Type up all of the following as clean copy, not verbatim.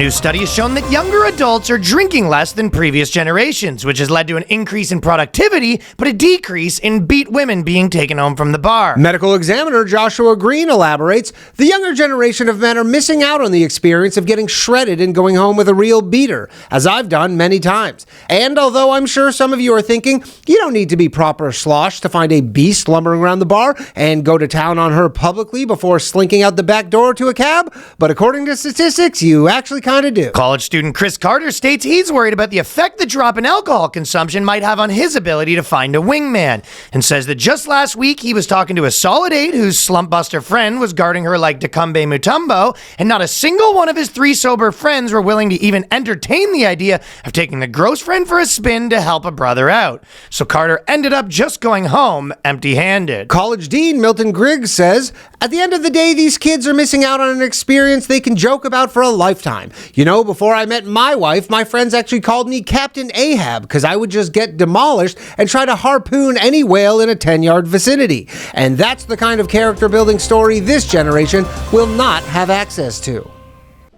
new study has shown that younger adults are drinking less than previous generations, which has led to an increase in productivity, but a decrease in beat women being taken home from the bar. Medical examiner Joshua Green elaborates, the younger generation of men are missing out on the experience of getting shredded and going home with a real beater, as I've done many times. And although I'm sure some of you are thinking, you don't need to be proper slosh to find a beast lumbering around the bar and go to town on her publicly before slinking out the back door to a cab, but according to statistics, you actually kind of do. College student Chris Carter states he's worried about the effect the drop in alcohol consumption might have on his ability to find a wingman, and says that just last week he was talking to a solid 8 whose slumpbuster friend was guarding her like Dikembe Mutombo, and not a single one of his 3 sober friends were willing to even entertain the idea of taking the gross friend for a spin to help a brother out. So Carter ended up just going home empty-handed. College Dean Milton Griggs says, at the end of the day, these kids are missing out on an experience they can joke about for a lifetime. You know, before I met my wife, my friends actually called me Captain Ahab because I would just get demolished and try to harpoon any whale in a 10-yard vicinity. And that's the kind of character-building story this generation will not have access to.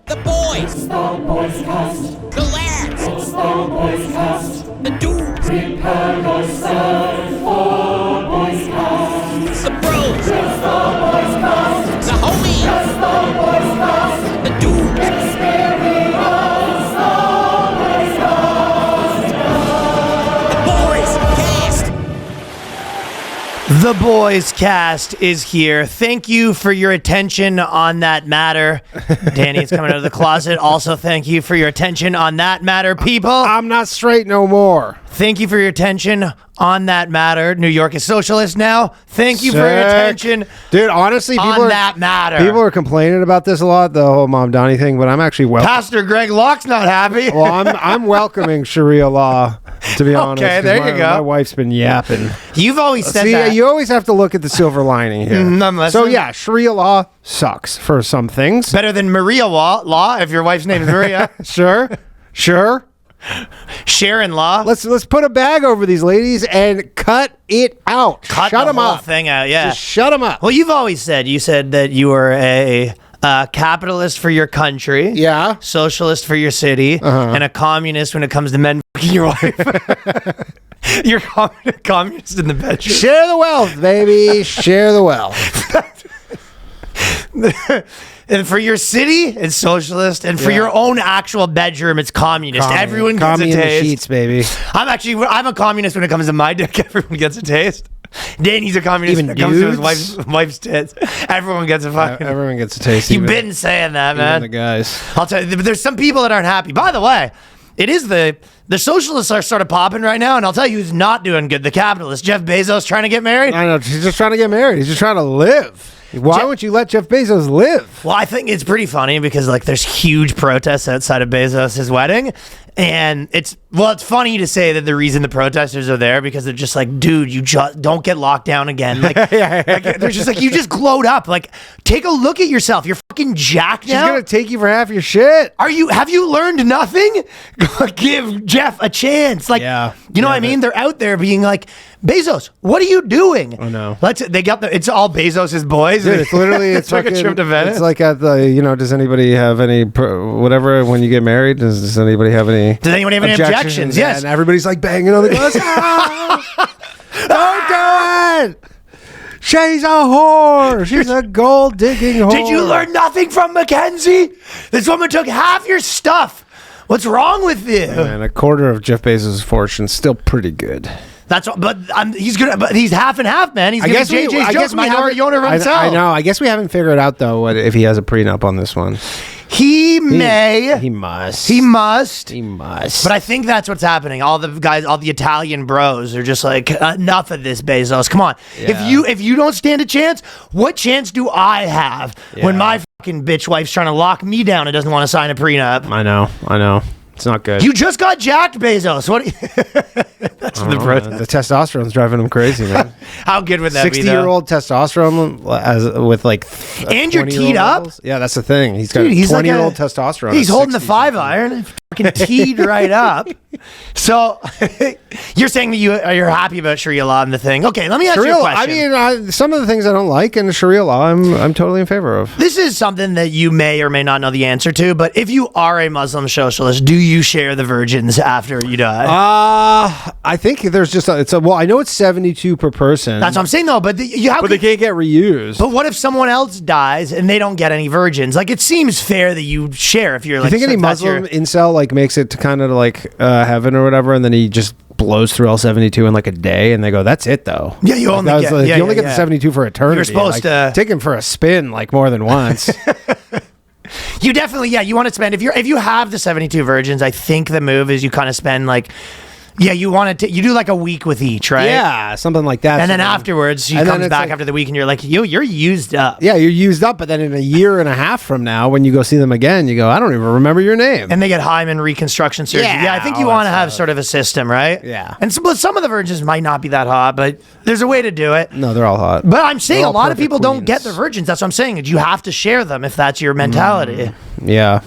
The boys. It's the BOYSCAST. The lads. It's the BOYSCAST. The dudes. Prepare yourself for BOYSCAST. The bros. It's the BOYSCAST. The homies. It's the BOYSCAST. The dudes. Experience the BOYSCAST. The boys. Cast. The Boys Cast is here. Thank you for your attention on that matter. Danny's coming out of the closet. Also, thank you for your attention on that matter, people. I'm not straight no more. Thank you for your attention on that matter. New York is socialist now. Thank you for your attention, dude. Honestly, on that matter. People are complaining about this a lot, the whole Mamdani thing, but I'm actually Pastor Greg Locke's not happy. Well, I'm welcoming Sharia law, to be honest. Okay, there you go. My wife's been yapping. You've always said that. You always have to look at the silver lining here. So yeah, Sharia law sucks for some things. Better than Maria law if your wife's name is Maria. Sure. Sharon law. Let's put a bag over these ladies and cut it out. Shut them whole up. thing out. Yeah. Just shut them up. Well, you've always said that you were a capitalist for your country, yeah, socialist for your city, and a communist when it comes to men fucking your wife. You're communist in the bedroom. Share the wealth, baby. Share the wealth. And for your city, it's socialist, and for your own actual bedroom, it's communist. Everyone gets a taste. In the sheets, baby. I'm a communist when it comes to my dick. Everyone gets a taste. Danny's a communist Even when it comes to his wife's tits. Everyone gets a fucking. Everyone gets a taste. You've been saying that, man. Even the guys. I'll tell you, but there's some people that aren't happy. By the way, it is the socialists are sort of popping right now, and I'll tell you who's not doing good. The capitalists. Jeff Bezos trying to get married. I know. He's just trying to get married. He's just trying to live. Why wouldn't you let Jeff Bezos live? Well, I think it's pretty funny because there's huge protests outside of Bezos' wedding, and it's funny to say that the reason the protesters are there because they're just like, dude, you just don't get locked down again. They're just like, you just glowed up. Like, take a look at yourself. You're fucking jacked now. She's gonna take you for half your shit. Have you learned nothing? Give Jeff a chance. You know what I mean? They're out there being like, Bezos, what are you doing? Oh no! It's all Bezos' boys. Dude, it's literally it's like a trip to Venice. It's like at the does anybody have any whatever when you get married? Does anybody have any? Does anybody have any objections? Yes. And everybody's like banging on the glass. Don't do it! She's a whore. She's a gold digging whore. Did you learn nothing from Mackenzie? This woman took half your stuff. What's wrong with you? Man, a quarter of Jeff Bezos' fortune still pretty good. But he's half and half, man. He's getting JJ's joke minority owner of himself. I know. I guess we haven't figured out though if he has a prenup on this one. He may. He must. He must. He must. But I think that's what's happening. All the guys, all the Italian bros are just like, enough of this, Bezos. Come on. Yeah. If you don't stand a chance, what chance do I have when my fucking bitch wife's trying to lock me down and doesn't want to sign a prenup? I know. It's not good. You just got jacked, Bezos. What? That's the protest. The testosterone's driving him crazy, man. How good would that be? 60-year-old testosterone with and you're teed up. Levels? Yeah, that's the thing. He's got 20-year-old testosterone. He's holding the 5-iron. fucking teed right up. So you're saying that you're happy about Sharia law and the thing. Okay, let me ask you a question. I mean, some of the things I don't like in the Sharia law, I'm totally in favor of. This is something that you may or may not know the answer to, but if you are a Muslim socialist, do you share the virgins after you die? I think there's just well, I know it's 72 per person. That's what I'm saying, though. But they can't get reused. But what if someone else dies and they don't get any virgins? Like, it seems fair that you share if you're like. Do you think any Muslim incel like makes it to kind of like heaven or whatever, and then he just blows through all 72 in like a day, and they go, "That's it, though." Yeah, you only get the 72 for eternity. You're supposed to take him for a spin like more than once. You definitely, you want to spend if you have the 72 virgins. I think the move is you kind of spend like. Yeah, you want to. You do like a week with each, right? Yeah, something like that. And then afterwards, she comes back after the week, and you're like, you're used up. Yeah, you're used up. But then in a year and a half from now, when you go see them again, you go, I don't even remember your name. And they get hymen reconstruction surgery. Yeah, I think you want to have sort of a system, right? Yeah. And some of the virgins might not be that hot, but there's a way to do it. No, they're all hot. But I'm saying a lot of people don't get the virgins. That's what I'm saying. You have to share them if that's your mentality. Yeah.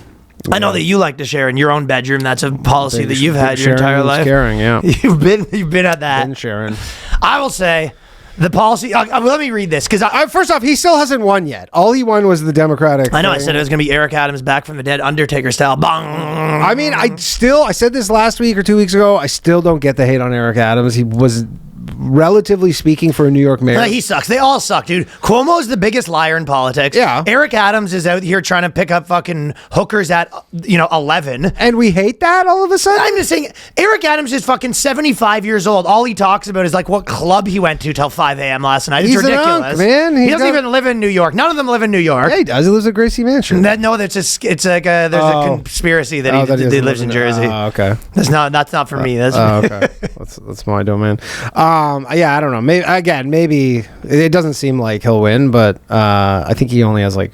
I know that you like to share in your own bedroom. That's a policy that you've had your entire life. Sharing, yeah. You've been at that. Been sharing. I will say the policy. Let me read this because first off, he still hasn't won yet. All he won was the Democratic. I know. thing. I said it was going to be Eric Adams back from the dead, Undertaker style. Bong. I mean, I said this last week or 2 weeks ago. I still don't get the hate on Eric Adams. He was, relatively speaking, for a New York mayor. He sucks. They all suck, dude. Cuomo's the biggest liar in politics. Yeah. Eric Adams is out here trying to pick up fucking hookers at 11. And we hate that all of a sudden? I'm just saying, Eric Adams is fucking 75 years old. All he talks about is like what club he went to till 5 a.m. last night. It's He's ridiculous. An unk, man. He doesn't even live in New York. None of them live in New York. Yeah, he does. He lives at Gracie Mansion. It's like there's a conspiracy that he lives in Jersey. Okay. That's not for me. That's okay. That's my domain. Yeah, I don't know. Maybe it doesn't seem like he'll win, but I think he only has like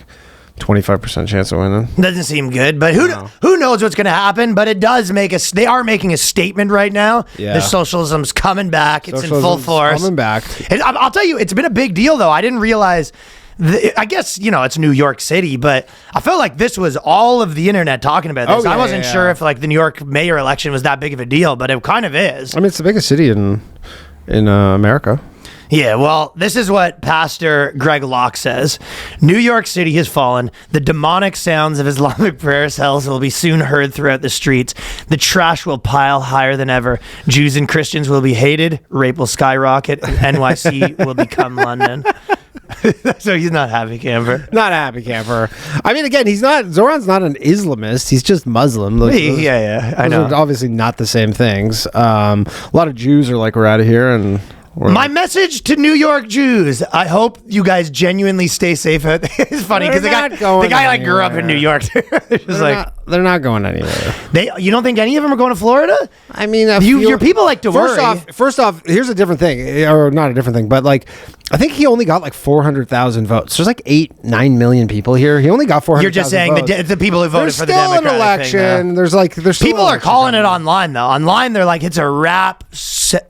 25% chance of winning. Doesn't seem good, but who knows what's going to happen? But it does they are making a statement right now. Yeah. The socialism's coming back. It's in full force. Coming back. I'll tell you, it's been a big deal though. I didn't realize. I guess, it's New York City, but I felt like this was all of the internet talking about this. I wasn't sure if like the New York mayor election was that big of a deal, but it kind of is. I mean, it's the biggest city in America. Yeah, well, this is what Pastor Greg Locke says. New York City has fallen. The demonic sounds of Islamic prayer cells will be soon heard throughout the streets. The trash will pile higher than ever. Jews and Christians will be hated. Rape will skyrocket. And NYC will become London. So he's not a happy camper. Not a happy camper. I mean, again, Zohran's not an Islamist. He's just Muslim. Yeah, I know. Those are obviously not the same things. A lot of Jews are like, we're out of here, and my message to New York Jews: I hope you guys genuinely stay safe. It's funny because the guy like grew up in New York. They're not going anywhere. You don't think any of them are going to Florida? I mean, your people like to worry. First off, here's a different thing, or not a different thing, but like, I think he only got like 400,000 votes. There's like 9 million people here. He only got 400,000. You're just saying the people who voted for the Democratic an election. Thing, there's people are calling it online though. Online, they're like, it's a wrap.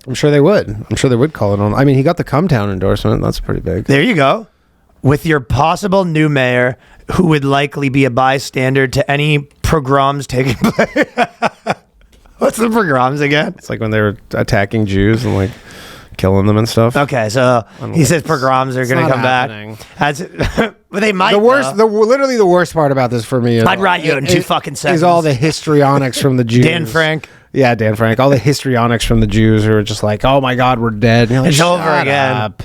I'm sure they would call it on. I mean, he got the Come Town endorsement. That's pretty big. There you go. With your possible new mayor, who would likely be a bystander to any pogroms taking place. What's the pogroms again? It's like when they were attacking Jews and like killing them and stuff. Okay, so he says pogroms are going to come back. But they might. Literally the worst part about this for me is I'd write you in 2 fucking seconds. Is all the histrionics from the Jews. Dan Frank. Yeah, Dan Frank. All the histrionics from the Jews who are just like, oh my God, we're dead. And you're like, it's over again. Up.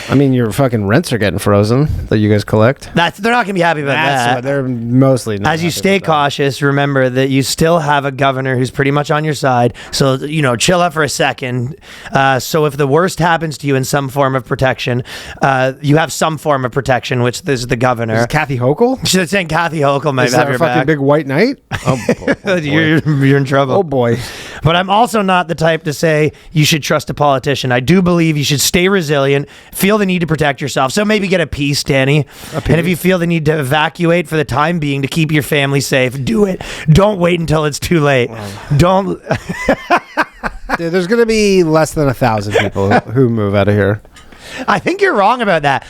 I mean, your fucking rents are getting frozen that you guys collect. They're not going to be happy about that. They're mostly not. As you stay cautious, remember that you still have a governor who's pretty much on your side. So, chill out for a second. So if the worst happens to you in some form of protection, you have some form of protection, which is the governor. Is Kathy Hochul? She's saying Kathy Hochul might have your back. Fucking big white knight? Oh, boy. You're in trouble. Oh, boy. But I'm also not the type to say you should trust a politician. I do believe you should stay resilient, feel the need to protect yourself. So maybe get a peace, Danny. And if you feel the need to evacuate for the time being to keep your family safe, do it. Don't wait until it's too late. Don't. Dude, there's going to be less than 1,000 people who move out of here. I think you're wrong about that.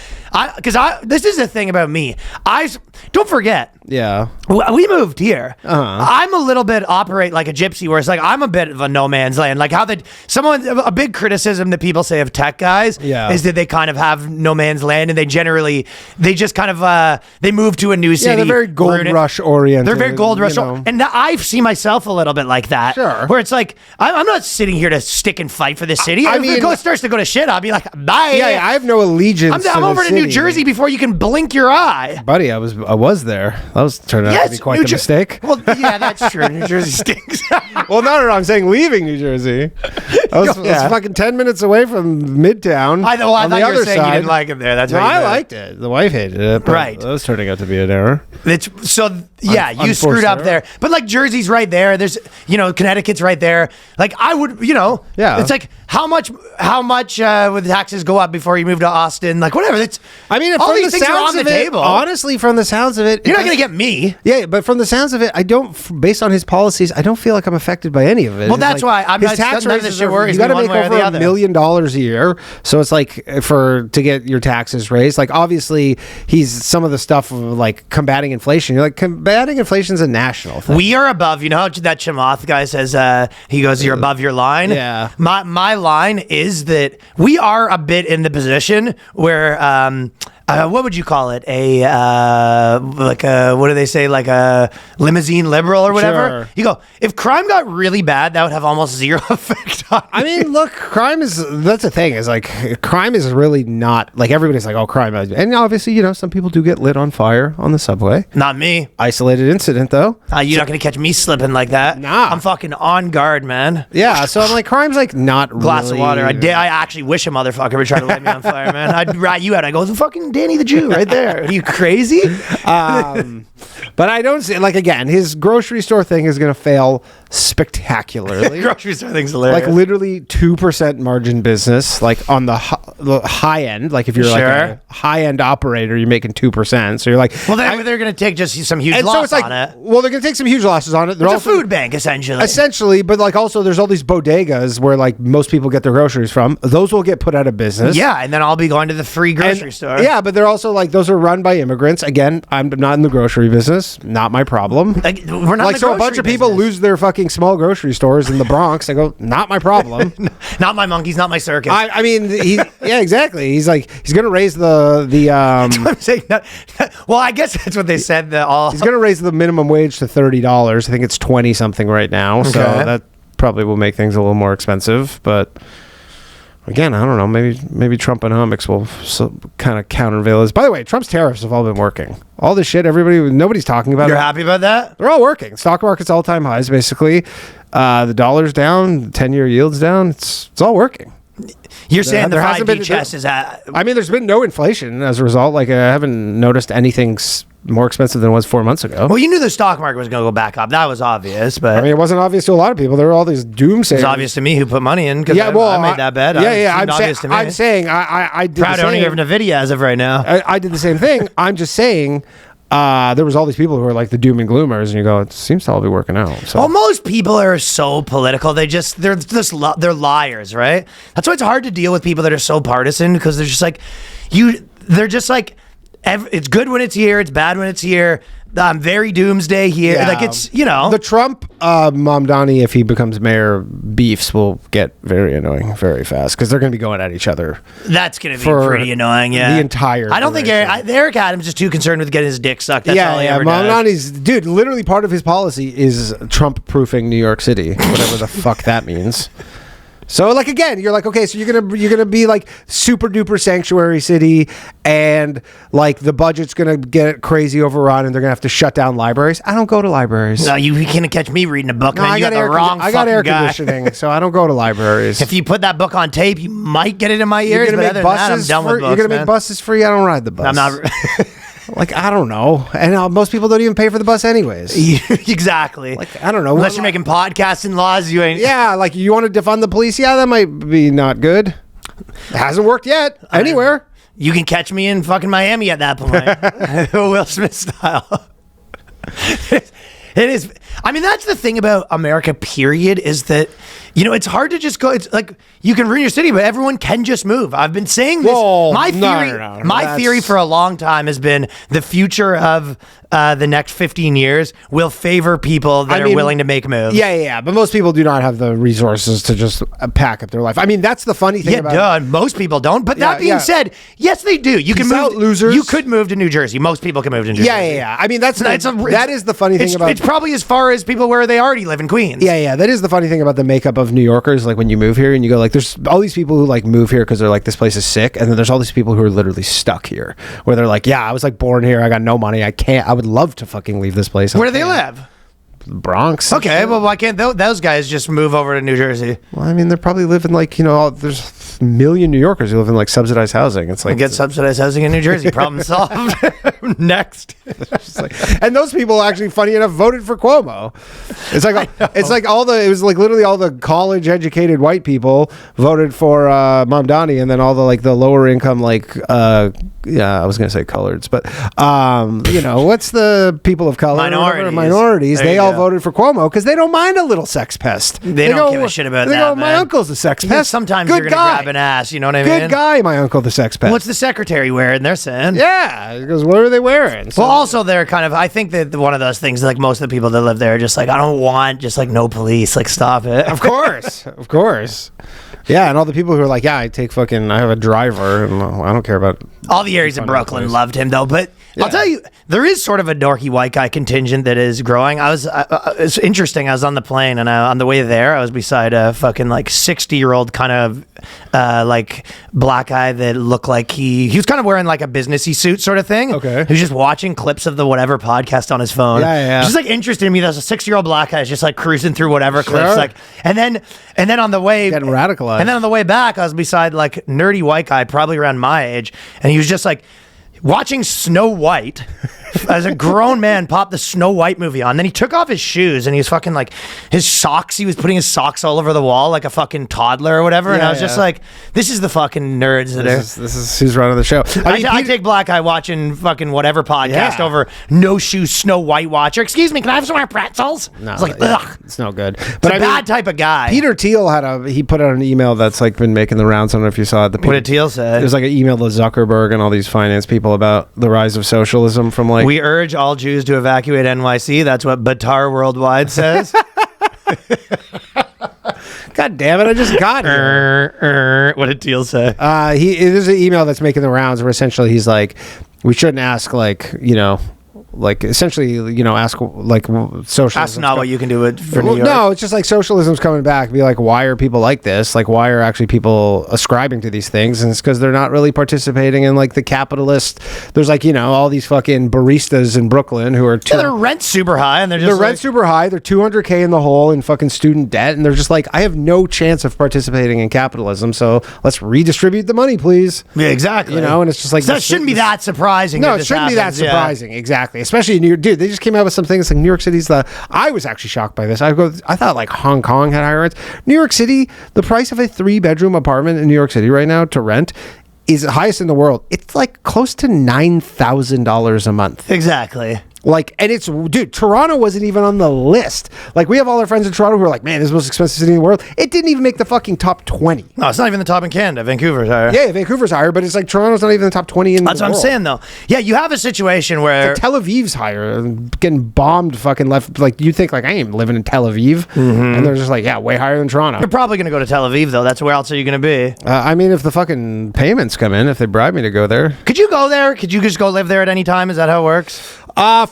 This is the thing about me. Don't forget. Yeah. We moved here. I'm a little bit operate like a gypsy, where it's like I'm a bit of a no man's land. Like a big criticism that people say of tech guys is that they kind of have no man's land, and they just kind of they move to a new city. Yeah, they're very gold rush oriented. They're very gold rush, and I see myself a little bit like that. Sure. Where it's like I'm not sitting here to stick and fight for this city. If it starts to go to shit, I'll be like, bye. Yeah, I have no allegiance. I'm over to New Jersey before you can blink your eye. Buddy, I was there. That was turned out to be quite a mistake. Well, yeah, that's true. New Jersey stinks. Well, no, I'm saying leaving New Jersey. I was fucking 10 minutes away from Midtown. I thought you were saying you didn't like it there. That's right. I liked it. The wife hated it. But right. That was turning out to be an error. You screwed up there. But like Jersey's right there. There's, Connecticut's right there. Like I would, it's like how much would the taxes go up before you move to Austin? Like whatever. All these things are on the table. Honestly, from the sounds of it, you're not going to get me. Yeah, but from the sounds of it, based on his policies, I don't feel like I'm affected by any of it. Well, that's why his tax rates you got to make over $1 million a year. So it's like to get your taxes raised. Like obviously, he's some of the stuff of like combating inflation. You're like combating inflation is a national thing. We are above. You know how that Chamath guy says? He goes, "You're above your line." Yeah. My line is that we are a bit in the position where. What would you call it? What do they say? Like a limousine liberal or whatever? Sure. You go, if crime got really bad, that would have almost zero effect on I mean, look, that's the thing is like, crime is really not, like everybody's like, oh, crime. And obviously, some people do get lit on fire on the subway. Not me. Isolated incident, though. You're not going to catch me slipping like that. Nah. I'm fucking on guard, man. Yeah, so I'm like, crime's like not Glass really... of water. I actually wish a motherfucker would try to light me on fire, man. I'd rat you out. I go, the fucking Danny the Jew right there. Are you crazy? But I don't see, like, again, his grocery store thing is going to fail spectacularly. Grocery store thing's hilarious. Like literally 2% margin business, like on the high end. Like if you're like a high end operator, you're making 2%. So you're like, well, they're going to take just some huge loss on it. Well, they're going to take some huge losses on it. They're it's also a food bank, essentially. Essentially, but like also there's all these bodegas where like most people get their groceries from. Those will get put out of business. Yeah, and then I'll be going to the free grocery store. Yeah, but they're also like, those are run by immigrants. Again, I'm not in the grocery business. Not my problem. Like, we're not like, so a bunch of people lose their fucking small grocery stores in the Bronx. I go, not my problem. Not my monkeys, not my circus. I mean, yeah, exactly. He's like, he's going to raise the I'm saying that, well, I guess that's what they said. He's going to raise the minimum wage to $30. I think it's 20 something right now. Okay. So that probably will make things a little more expensive. But again, I don't know. Maybe Trumponomics will kind of countervail this. By the way, Trump's tariffs have all been working. All this shit, nobody's talking about. You're happy about that? They're all working. Stock market's all-time highs, basically. The dollar's down. 10-year yield's down. It's all working. You're saying the 5D chess is at... I mean, there's been no inflation as a result. Like, I haven't noticed anything more expensive than it was 4 months ago. Well, you knew the stock market was going to go back up. That was obvious, but... I mean, it wasn't obvious to a lot of people. There were all these doomsayers. It's obvious to me who put money in, because I made that bet. I'm saying I did proud owner of NVIDIA as of right now. I did the same thing. I'm just saying... there was all these people who were like the doom and gloomers, and you go, it seems to all be working out. So. Well, most people are so political. They're liars, right? That's why it's hard to deal with people that are so partisan, because they're just like, it's good when it's here, it's bad when it's here. I'm very doomsday here. Yeah. Like, it's, The Trump Mamdani, if he becomes mayor, beefs will get very annoying very fast, because they're going to be going at each other. That's going to be pretty annoying, yeah. The entire I don't think Eric Adams is too concerned with getting his dick sucked. That's all he ever Mamdani's, dude, literally part of his policy is Trump-proofing New York City, whatever the fuck that means. So, like, again, you're like, okay, so you're gonna be like super duper sanctuary city, and like the budget's gonna get crazy overrun, and they're gonna have to shut down libraries. I don't go to libraries. No, you can't catch me reading a book. No, man. I got air conditioning, so I don't go to libraries. If you put that book on tape, you might get it in my ears. You're gonna make buses free. I don't ride the bus. I'm not. Like, I don't know. And most people don't even pay for the bus anyways. Exactly. Like, I don't know. Unless you're making podcasting laws, you ain't. Yeah, like, you want to defund the police? Yeah, that might be not good. It hasn't worked yet. Anywhere. You can catch me in fucking Miami at that point. Will Smith style. It is. I mean, that's the thing about America, period, is that, it's hard to just go. It's like you can ruin your city, but everyone can just move. I've been saying this. Whoa, my no, theory, no, no, my theory for a long time has been the future of the next 15 years will favor people that are willing to make moves. Yeah. But most people do not have the resources to just pack up their life. I mean, that's the funny thing about it. Most people don't. But that being said, yes, they do. You can Peace move. out, losers. You could move to New Jersey. Most people can move to New Jersey. Yeah. I mean, that is the funny thing about it's probably as far as people where they already live in Queens. Yeah. That is the funny thing about the makeup of New Yorkers. Like when you move here and you go like, there's all these people who like move here because they're like, this place is sick, and then there's all these people who are literally stuck here, where they're like, yeah, I was like born here, I got no money, I would love to fucking leave this place. Where do they live? Bronx. Okay, well, why can't those guys just move over to New Jersey? Well, I mean, they're probably living like, there's a million New Yorkers who live in like subsidized housing. It's like get subsidized housing in New Jersey. Problem solved. Next. And those people actually, funny enough, voted for Cuomo. It's like it was like literally all the college educated white people voted for Mamdani, and then all the like the lower income I was gonna say coloreds, but what's the people of color? Minorities. They all voted for Cuomo because they don't mind a little sex pest. They don't give a shit about that. My uncle's a sex pest. Sometimes Good you're gonna grab an ass. You know what I mean? Good guy, my uncle, the sex pest. What's the secretary wearing? They're saying. Yeah, because what are they wearing? Well, also they're kind of. I think that one of those things, like most of the people that live there, are just like, I don't want just like no police. Like stop it. Of course. Yeah, and all the people who are like, I have a driver, and I don't care about. All the areas in Brooklyn loved him though, but I'll tell you, there is sort of a dorky white guy contingent that is growing. It's interesting. I was on the plane, and on the way there, I was beside a fucking like 60-year-old kind of like black guy that looked like he was kind of wearing like a businessy suit sort of thing. Okay, he was just watching clips of the whatever podcast on his phone. Yeah. It's just like interesting to me. There's a 60-year-old black guy just like cruising through whatever clips, like, and then on the way getting radicalized, and then on the way back, I was beside like nerdy white guy, probably around my age, and he was just like watching Snow White as a grown man pop the Snow White movie on. Then he took off his shoes and he was fucking like his socks. He was putting his socks all over the wall like a fucking toddler or whatever. And I was just like, this is the fucking nerds that are. This is who's running the show. I take black guy watching fucking whatever podcast over no shoe Snow White watcher. Excuse me, can I have some more pretzels? No, it's like, ugh. It's no good. But a bad type of guy. Peter Thiel he put out an email that's like been making the rounds. I don't know if you saw it. What did Thiel say? It was like an email to Zuckerberg and all these finance people about the rise of socialism from like. We urge all Jews to evacuate NYC. That's what Batar Worldwide says. God damn it! I just got here. What did Thiel say? There's an email that's making the rounds where essentially he's like, we shouldn't ask essentially, ask like socialism. That's not what you can do it for New York. No, it's just like socialism's coming back. Be like, why are people like this? Like, why are actually people ascribing to these things? And it's because they're not really participating in like the capitalist. There's like all these fucking baristas in Brooklyn who are their rent's super high, and they're rent's super high. They're $200K in the hole in fucking student debt, and they're just like, I have no chance of participating in capitalism. So let's redistribute the money, please. Yeah, exactly. And it's just like that shouldn't be that surprising. No, it shouldn't be that surprising. Yeah. Exactly. Especially in New York. Dude, they just came out with some things like New York City's I was actually shocked by this. I thought like Hong Kong had higher rents. New York City, the price of a 3-bedroom apartment in New York City right now to rent is the highest in the world. It's like close to $9,000 a month. Exactly. Like, and it's, dude, Toronto wasn't even on the list. Like, we have all our friends in Toronto who are like, man, this is the most expensive city in the world. It didn't even make the fucking top 20. No, it's not even the top in Canada. Vancouver's higher. Yeah, Vancouver's higher, but it's like Toronto's not even the top 20 in the world. That's what I'm saying, though. Yeah, you have a situation where... Like Tel Aviv's higher, getting bombed fucking left. Like, you think, like, I ain't living in Tel Aviv. Mm-hmm. And they're just like, yeah, way higher than Toronto. You're probably going to go to Tel Aviv, though. That's where else are you going to be? I mean, if the fucking payments come in, if they bribe me to go there. Could you go there? Could you just go live there at any time? Is that how it works?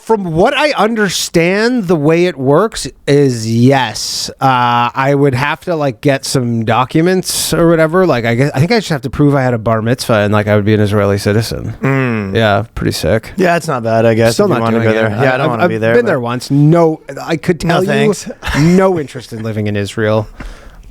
From what I understand, the way it works is yes. I would have to like get some documents or whatever. Like I think I just have to prove I had a bar mitzvah and like I would be an Israeli citizen. Yeah, pretty sick. Yeah, it's not bad. I guess. Still not doing to go there. Yeah, I don't want to be there. I've been there once. No, I could tell you, no interest in living in Israel.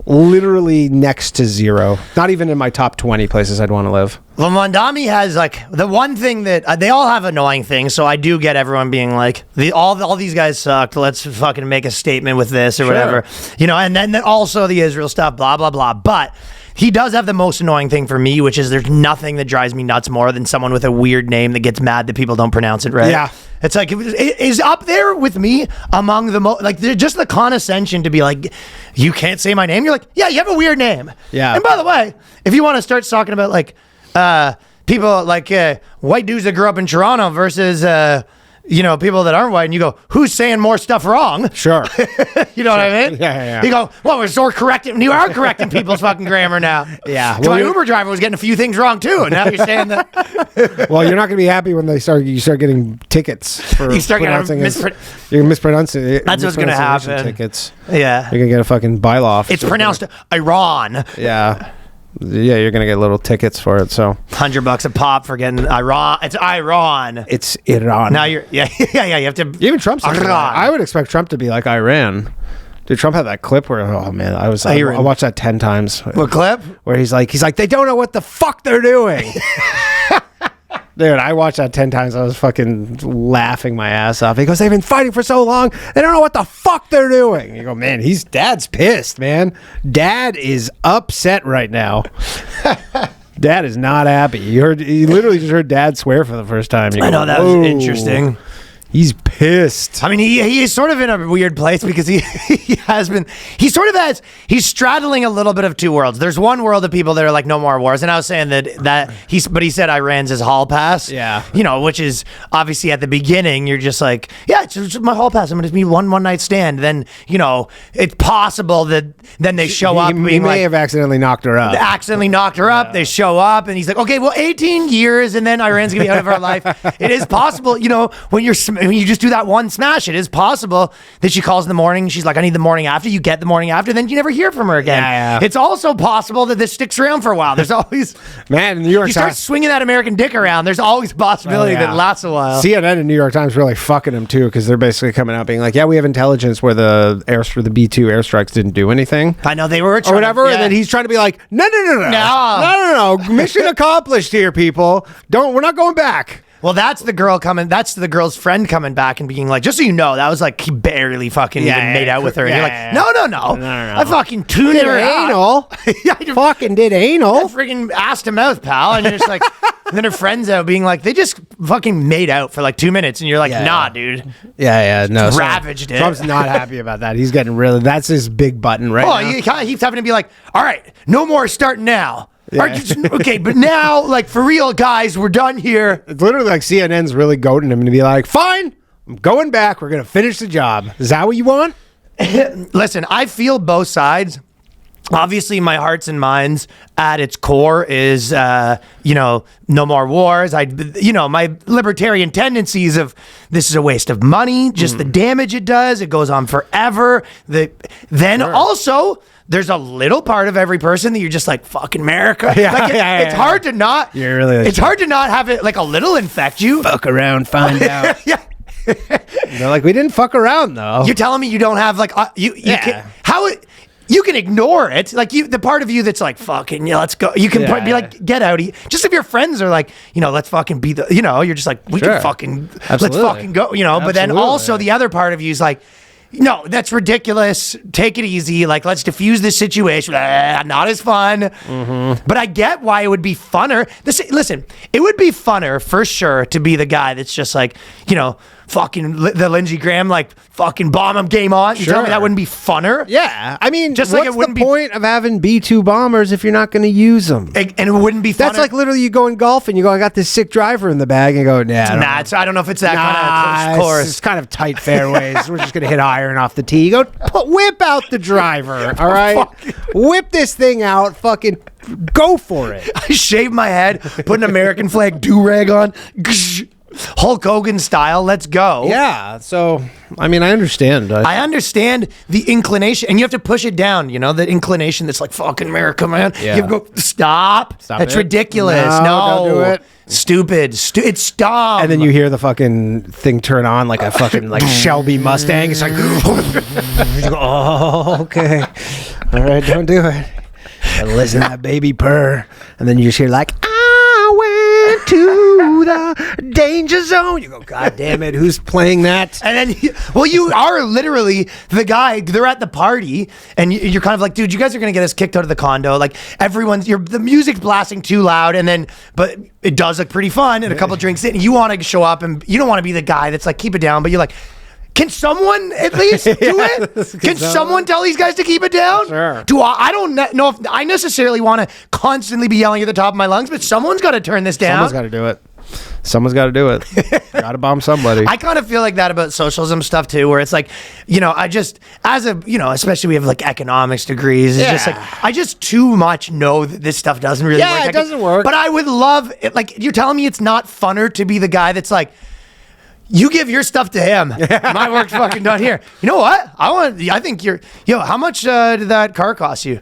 Literally next to zero. Not even in my top 20 places I'd want to live. Well, Mamdani has like the one thing that they all have annoying things. So I do get everyone being like, all these guys sucked. Let's fucking make a statement with this or whatever, And then also the Israel stuff, blah blah blah. But he does have the most annoying thing for me, which is there's nothing that drives me nuts more than someone with a weird name that gets mad that people don't pronounce it right. Yeah. It's like, it is up there with me among the most, like, just the condescension to be like, you can't say my name. You're like, yeah, you have a weird name. Yeah. And by the way, if you want to start talking about like, people like white dudes that grew up in Toronto versus, people that aren't white, and you go, who's saying more stuff wrong? Sure. You know what I mean? Yeah. You go, well, you are correcting people's fucking grammar now. Yeah. So my Uber driver was getting a few things wrong too, and now you're saying that. Well, you're not going to be happy when you start getting tickets for You start getting pronouncing you're mispronouncing it. That's what's going to happen. Tickets. Yeah. You're going to get a fucking bylaw. It's pronounced Iran. Yeah. Yeah, you're gonna get little tickets for it. So $100 a pop for getting Iran. It's Iran. It's Iran. Now you're You have to. Even Trump's like Iran. I would expect Trump to be like Iran. Dude, Trump had that clip where I watched that 10 times. What clip? Where he's like they don't know what the fuck they're doing. Dude, I watched that 10 times. I was fucking laughing my ass off. He goes, they've been fighting for so long. They don't know what the fuck they're doing. You go, man, Dad's pissed, man. Dad is upset right now. Dad is not happy. You literally just heard Dad swear for the first time. I know, that was interesting. He's pissed. I mean, he is sort of in a weird place because he's straddling a little bit of two worlds. There's one world of people that are like, no more wars. And I was saying but he said Iran's his hall pass. Yeah. Which is obviously at the beginning, you're just like, yeah, it's just my hall pass. I'm going to be one night stand. Then, it's possible that then they show up. He may have accidentally knocked her up. They show up and he's like, okay, well, 18 years and then Iran's going to be out of our life. It is possible, when you just do that one smash, it is possible that she calls in the morning. She's like, I need the morning after. You get the morning after, then you never hear from her again. Yeah. It's also possible that this sticks around for a while. There's always, man, New York you start Times swinging that American dick around. There's always a possibility that it lasts a while. CNN and New York Times really fucking him too, because they're basically coming out being like, yeah, we have intelligence where the B-2 airstrikes didn't do anything. I know they were or whatever, and then he's trying to be like, no, mission accomplished here, people. We're not going back. Well, that's the girl's friend coming back and being like, just so you know, that was like, he barely fucking even made out with her. And you're like, no. I fucking tuned her anal. Fucking did anal. I freaking ass to mouth, pal. And you're just like, and then her friend's out being like, they just fucking made out for like 2 minutes. And you're like, nah, dude. Yeah, no. Ravaged it. Trump's not happy about that. He's getting that's his big button right now. He keeps having to be like, all right, no more starting now. Yeah. Okay, but now, like, for real, guys, we're done here. It's literally like CNN's really goading him to be like, fine, I'm going back. We're going to finish the job. Is that what you want? Listen, I feel both sides. Obviously, my hearts and minds at its core is, no more wars. My libertarian tendencies of this is a waste of money, just the damage it does. It goes on forever. Also, there's a little part of every person that you're just like, fucking America. It's hard to not. It's hard to not have it like a little infect you. Fuck around, find out. Yeah. They're like, we didn't fuck around though. You're telling me you don't have like you can ignore it, like the part of you that's like, fucking, let's go. You can be like, get out. Just if your friends are like, let's fucking be the, you're just like, we can fucking, let's fucking go, But then also the other part of you is like, no, that's ridiculous. Take it easy. Like, let's diffuse this situation. Not as fun. Mm-hmm. But I get why it would be funner. Listen, it would be funner for sure to be the guy that's just like, fucking the Lindsey Graham, like, fucking bomb him, game on. You tell me that wouldn't be funner? Yeah. I mean, just what's like it wouldn't the point of having B-2 bombers if you're not going to use them? And it wouldn't be funner? That's like literally you go in golf and you go, I got this sick driver in the bag, and you go, I don't know if it's that kind of course. It's kind of tight fairways. We're just going to hit iron off the tee. You go, whip out the driver, all right? Whip this thing out, fucking go for it. I shave my head, put an American flag do-rag on, Hulk Hogan style, let's go. Yeah, so, I mean, I understand. I understand the inclination, and you have to push it down, the inclination that's like, fucking America, man. Yeah. You have to go, stop. That's ridiculous. No, don't do it. Stupid. It's dumb. And then you hear the fucking thing turn on like a fucking like Shelby Mustang. It's like, you go, oh, okay. All right, don't do it. And listen to that baby purr. And then you just hear like, I went to the danger zone. You go, God damn it, who's playing that? And then, you are literally the guy. They're at the party, and you're kind of like, dude, you guys are gonna get us kicked out of the condo. Like the music's blasting too loud, but it does look pretty fun. And a couple drinks in, you want to show up, and you don't want to be the guy that's like, keep it down. But you're like, can someone at least do it? Can someone tell these guys to keep it down? Sure. I don't know if I necessarily want to constantly be yelling at the top of my lungs, but someone's got to turn this down. Someone's got to do it. Someone's got to do it. Got to bomb somebody. I kind of feel like that about socialism stuff too, where it's like, I just, especially we have like economics degrees, it's just like, I just too much know that this stuff doesn't really work. Yeah, it doesn't work. But I would love it. Like, you're telling me it's not funner to be the guy that's like, you give your stuff to him. My work's fucking done here. You know what? I think how much did that car cost you?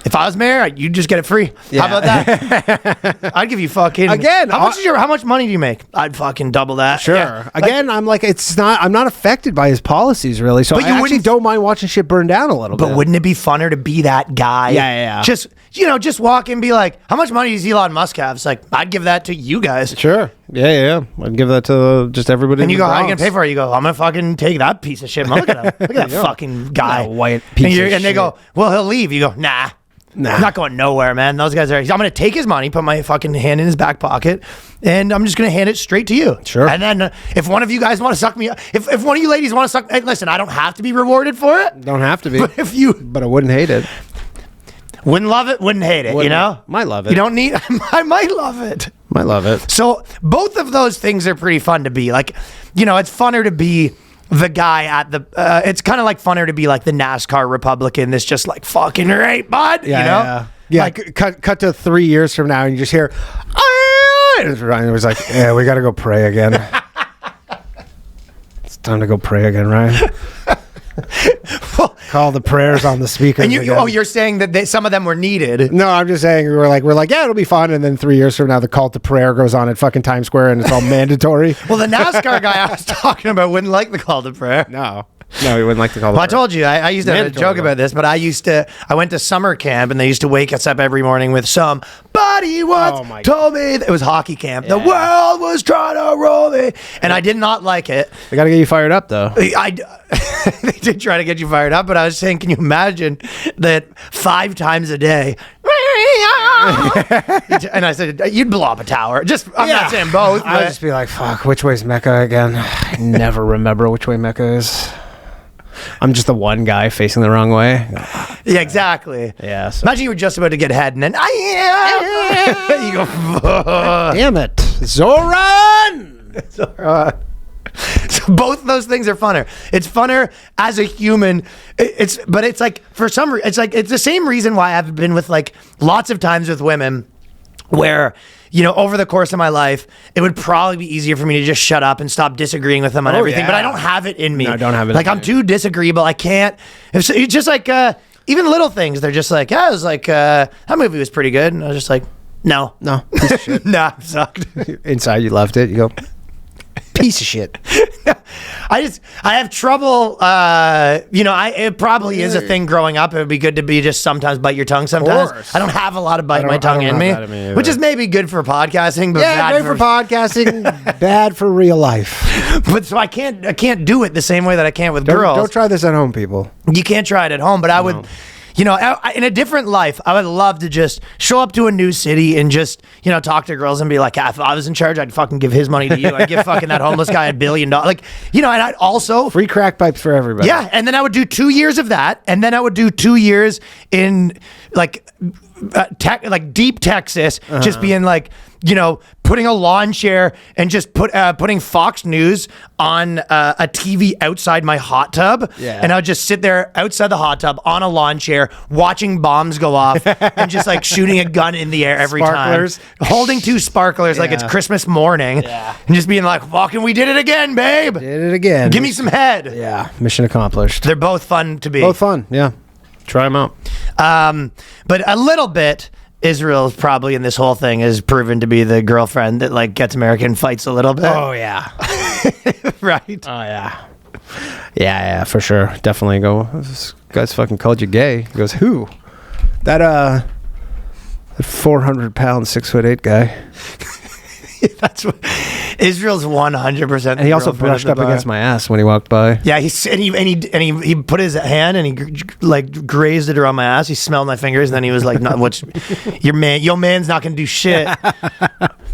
If I was mayor, you'd just get it free. Yeah. How about that? I'd give you fucking... Again, how much money do you make? I'd fucking double that. Sure. Yeah. Again, I'm like, I'm not affected by his policies really, so I actually don't mind watching shit burn down a little bit. But wouldn't it be funner to be that guy? Yeah. Just walk in and be like, how much money does Elon Musk have? It's like, I'd give that to you guys. Sure. Yeah. I'd give that to just everybody. And you go, how how are you going to pay for it? You go, I'm going to fucking take that piece of shit. Look at him. Look at that fucking guy. That white piece of shit. And they go, well, he'll leave. You go, nah. I'm not going nowhere, man. Those guys I'm going to take his money, put my fucking hand in his back pocket, and I'm just going to hand it straight to you. Sure. And then if one of you guys want to suck me up, if one of you ladies want to suck, hey, listen, I don't have to be rewarded for it. Don't have to be. But I wouldn't hate it. Wouldn't love it, wouldn't hate it, Might love it. You don't need, I might love it. Might love it. So both of those things are pretty fun to be. Like, it's funner to be the guy at the it's kind of like funner to be like the NASCAR Republican that's just like, fucking right, bud. Yeah. Like, cut to 3 years from now and you just hear, and Ryan was like, yeah, we got to go pray again. It's time to go pray again, Ryan. Call the prayers on the speakers. And you're saying that some of them were needed. No, I'm just saying we're like, yeah, it'll be fun. And then 3 years from now, the call to prayer goes on at fucking Times Square and it's all mandatory. Well, the NASCAR guy I was talking about wouldn't like the call to prayer. No, he wouldn't like to call. Well, I told you I used to have a joke about this, but I went to summer camp and they used to wake us up every morning with somebody once told me it was hockey camp. Yeah. The world was trying to roll me, and I did not like it. They got to get you fired up, though. They did try to get you fired up, but I was saying, can you imagine that 5 times a day? And I said, you'd blow up a tower. I'm not saying both. I would just be like, fuck, which way's Mecca again? I never remember which way Mecca is. I'm just the one guy facing the wrong way. Yeah, exactly. Yeah. So. Imagine you were just about to get head, and then you go, damn it, Zohran. So both those things are funner. It's funner as a human. But it's like, for some reason, it's the same reason why I've been with like lots of times with women where, over the course of my life, it would probably be easier for me to just shut up and stop disagreeing with them on everything. Yeah. But I don't have it in me. No, I don't have it. Like, I'm too disagreeable. I can't. It's just like, even little things. They're just like, I was like, that movie was pretty good. And I was just like, no. Piece of shit. Nah, it sucked. Inside, you loved it. You go, piece of shit. I have trouble, it probably is a thing growing up. It would be good to be just sometimes bite your tongue sometimes. I don't have a lot of bite my tongue in me, which is maybe good for podcasting, but bad for podcasting, bad for real life. But so I can't do it the same way that I can with girls. Don't try this at home, people. You can't try it at home, but I would... in a different life, I would love to just show up to a new city and just, talk to girls and be like, if I was in charge, I'd fucking give his money to you. I'd give fucking that homeless guy $1 billion. Like, and I'd also... Free crack pipes for everybody. Yeah, and then I would do 2 years of that, and then I would do 2 years in, deep Texas, just being like, putting a lawn chair and just putting Fox News on a TV outside my hot tub. Yeah. And I would just sit there outside the hot tub on a lawn chair watching bombs go off and just like shooting a gun in the air every time. Holding 2 sparklers like it's Christmas morning. Yeah. And just being like, fucking, we did it again, babe. Did it again. Give me some head. Yeah. Mission accomplished. They're both fun to be. Both fun. Yeah. Try them out. But a little bit... Israel probably in this whole thing has proven to be the girlfriend that like gets American fights a little bit. Oh yeah. Right. Oh yeah. Yeah, for sure. Definitely go. This guy's fucking called you gay. He goes, who? That 400-pound, 6'8" guy. That's what Israel's 100%. And he also brushed up against my ass when he walked by. Yeah, he put his hand and he like grazed it around my ass. He smelled my fingers, and then he was like, "No, what's your man's not gonna do shit."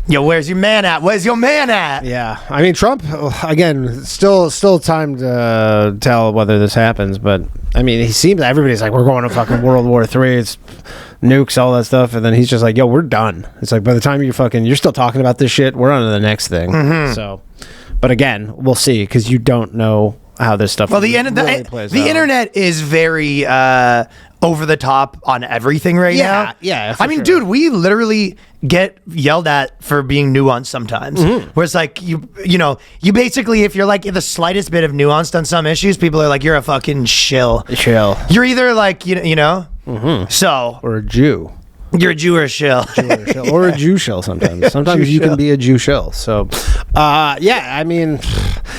Yo, where's your man at? Where's your man at? Yeah, I mean, Trump, again, still time to tell whether this happens, but I mean, everybody's like, we're going to fucking World War III, it's nukes, all that stuff, and then he's just like, yo, we're done. It's like, by the time you're still talking about this shit, we're on to the next thing. So, but again, we'll see, because you don't know how this stuff plays out. Internet is very over the top on everything right now. Yeah, I mean, sure. dude, we literally get yelled at for being nuanced sometimes. Where it's like, you basically, if you're like the slightest bit of nuanced on some issues, people are like, you're a fucking shill. You're either like, so. Or a Jew. You're a Jew or a shill. Or a Jew shill sometimes. Sometimes you can be a Jew shill. So, I mean,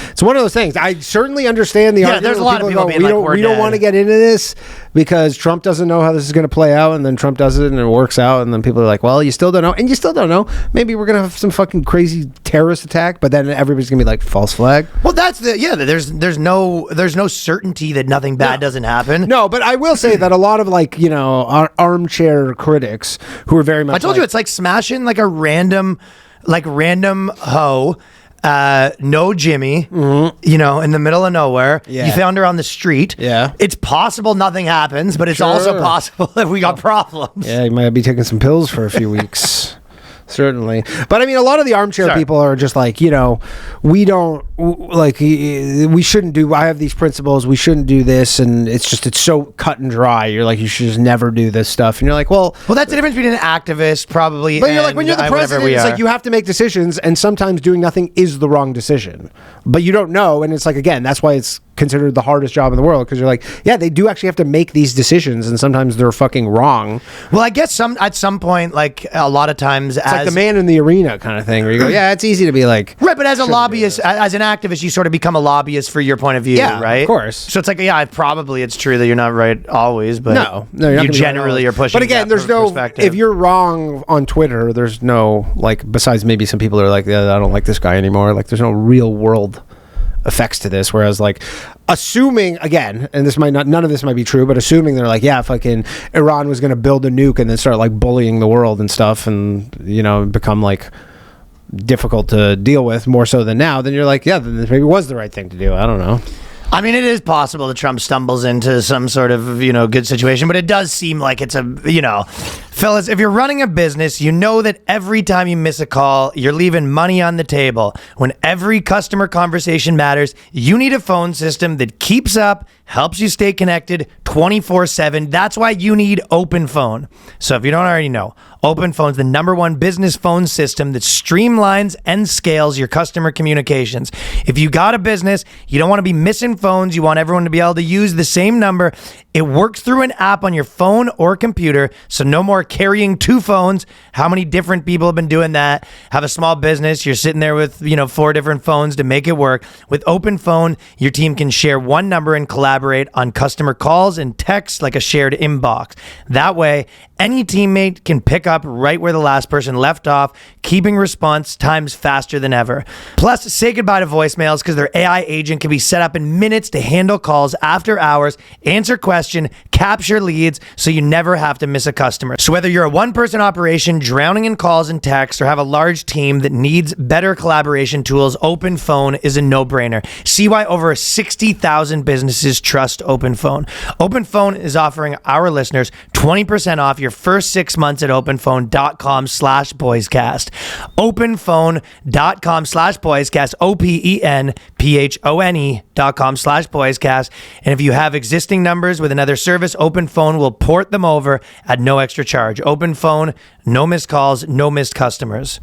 it's one of those things. I certainly understand the argument. There's a lot of people being like, we don't want to get into this because Trump doesn't know how this is going to play out, and then Trump does it and it works out, and then people are like, well, you still don't know, and you still don't know. Maybe we're going to have some fucking crazy terrorist attack, but then everybody's going to be like, false flag. Well, there's no certainty that nothing bad doesn't happen. No, but I will say that a lot of armchair critics who are very much I told you it's like smashing like a random hoe, no Jimmy, in the middle of nowhere. Yeah. You found her on the street. Yeah. It's possible nothing happens, but it's also possible that we got problems. Yeah, you might be taking some pills for a few weeks. Certainly. But I mean, a lot of the armchair people are just like, we don't, like, we shouldn't do, I have these principles, we shouldn't do this, and it's so cut and dry. You're like, you should just never do this stuff. And you're like, well, that's the difference between an activist, probably. But you're like, when you're the president, it's like you have to make decisions, and sometimes doing nothing is the wrong decision. But you don't know, and it's like, again, that's why it's considered the hardest job in the world, because you're like, yeah, they do actually have to make these decisions, and sometimes they're fucking wrong. Well, I guess at some point, like a lot of times, it's like the man in the arena kind of thing, where you go, yeah, it's easy to be like, right, but as a lobbyist, as an activist, you sort of become a lobbyist for your point of view, right? Of course. So it's like, it's true that you're not right always, but no, you're you generally are pushing. But again, there's no, if you're wrong on Twitter, there's no, like, besides maybe some people are like, yeah, I don't like this guy anymore. Like, there's no real world effects to this, whereas like assuming again, and none of this might be true, but assuming they're like, yeah, fucking Iran was going to build a nuke and then start like bullying the world and stuff, and become like difficult to deal with more so than now, then you're like, yeah, then this maybe was the right thing to do. I don't know. I mean, it is possible that Trump stumbles into some sort of, good situation, but it does seem like it's a, fellas, if you're running a business, you know that every time you miss a call, you're leaving money on the table. When every customer conversation matters, you need a phone system that keeps up, helps you stay connected 24/7. That's why you need OpenPhone. So if you don't already know, OpenPhone is the #1 business phone system that streamlines and scales your customer communications. If you got a business, you don't want to be missing phones, you want everyone to be able to use the same number. It works through an app on your phone or computer, so no more carrying 2 phones. How many different people have been doing that? Have a small business, you're sitting there with, 4 different phones to make it work. With OpenPhone, your team can share one number and collaborate on customer calls and texts like a shared inbox. That way, any teammate can pick up right where the last person left off, keeping response times faster than ever. Plus, say goodbye to voicemails because their AI agent can be set up in minutes to handle calls after hours, answer questions, capture leads, so you never have to miss a customer. So whether you're a one-person operation drowning in calls and texts or have a large team that needs better collaboration tools, OpenPhone is a no-brainer. See why over 60,000 businesses trust OpenPhone. OpenPhone is offering our listeners 20% off your first 6 months at openphone.com/boyscast. openphone.com/boyscast, openphone.com/boyscast. And if you have existing numbers with another service, OpenPhone will port them over at no extra charge. OpenPhone, no missed calls, no missed customers.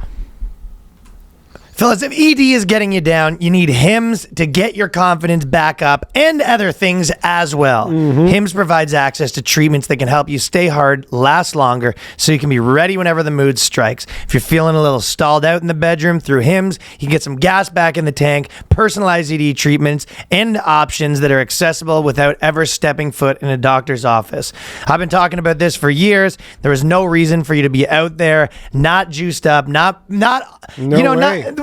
Fellas, if ED is getting you down, you need Hims to get your confidence back up and other things as well. Hims provides access to treatments that can help you stay hard, last longer, so you can be ready whenever the mood strikes. If you're feeling a little stalled out in the bedroom, through Hims, you can get some gas back in the tank, personalized ED treatments, and options that are accessible without ever stepping foot in a doctor's office. I've been talking about this for years. There is no reason for you to be out there, not juiced up, not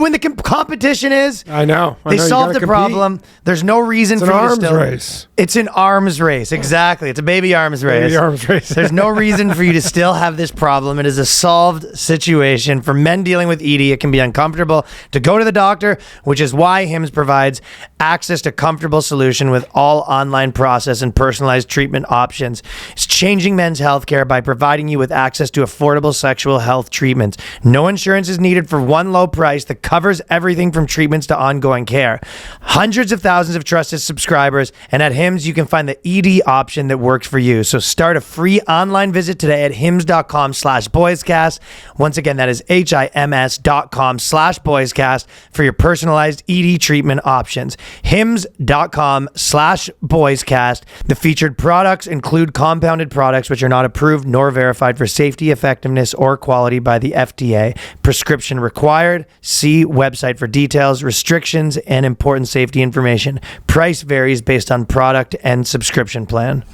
when the competition is. I know. They solved the problem. There's no reason for you to still. Race. It's an arms race. Exactly. It's a baby arms race. Baby arms race. There's no reason for you to still have this problem. It is a solved situation. For men dealing with ED, it can be uncomfortable to go to the doctor, which is why Hims provides access to comfortable solution with all online process and personalized treatment options. It's changing men's healthcare by providing you with access to affordable sexual health treatments. No insurance is needed for one low price that covers everything from treatments to ongoing care. Hundreds of thousands of trusted subscribers, and at Hims you can find the ED option that works for you. So start a free online visit today at hims.com/boyscast. Once again, that is hims.com/boyscast for your personalized ED treatment options. hims.com/boyscast. The featured products include compounded products which are not approved nor verified for safety, effectiveness, or quality by the FDA. Prescription required. See website for details, restrictions, and important safety information. Price varies based on product and subscription plan.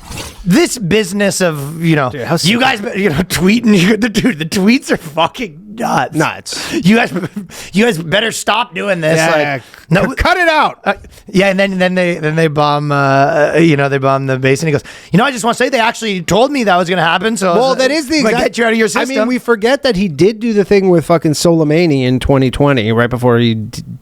This business of, you guys, tweeting, the tweets are fucking nuts. You guys better stop doing this. Yeah, no, cut it out. And then they bomb. They bomb the base, and he goes, I just want to say they actually told me that was going to happen. So that is the exact. Get you out of your system. I mean, we forget that he did do the thing with fucking Soleimani in 2020, right before he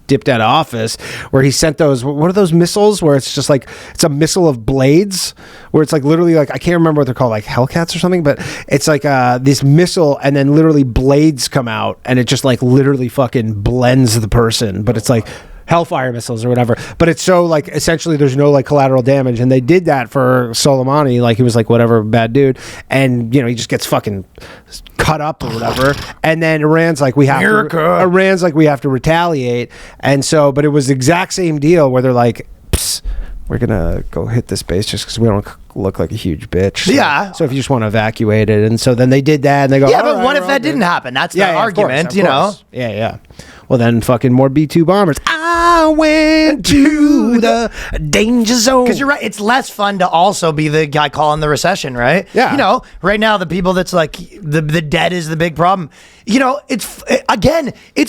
dipped out of office, where he sent those. What are those missiles? Where it's just like it's a missile of blades, where it's like literally like I can't remember what they're called, like Hellcats or something, but it's like this missile, and then literally blades come out, and it just like literally fucking blends the person, but it's like Hellfire missiles or whatever, but it's so like essentially there's no like collateral damage, and they did that for Soleimani, like he was like whatever bad dude, and he just gets fucking cut up or whatever, and then Iran's like we have to retaliate, and so but it was the exact same deal where they're like, we're gonna go hit this base just because we don't look like a huge bitch. So if you just want to evacuate it, and so then they did that, and they go, but what if that didn't happen? That's the argument, of course. Yeah. Well, then fucking more B-2 bombers. I went to the danger zone. Because you're right. It's less fun to also be the guy calling the recession, right? Yeah. Right now, the people that's like, the debt is the big problem. It's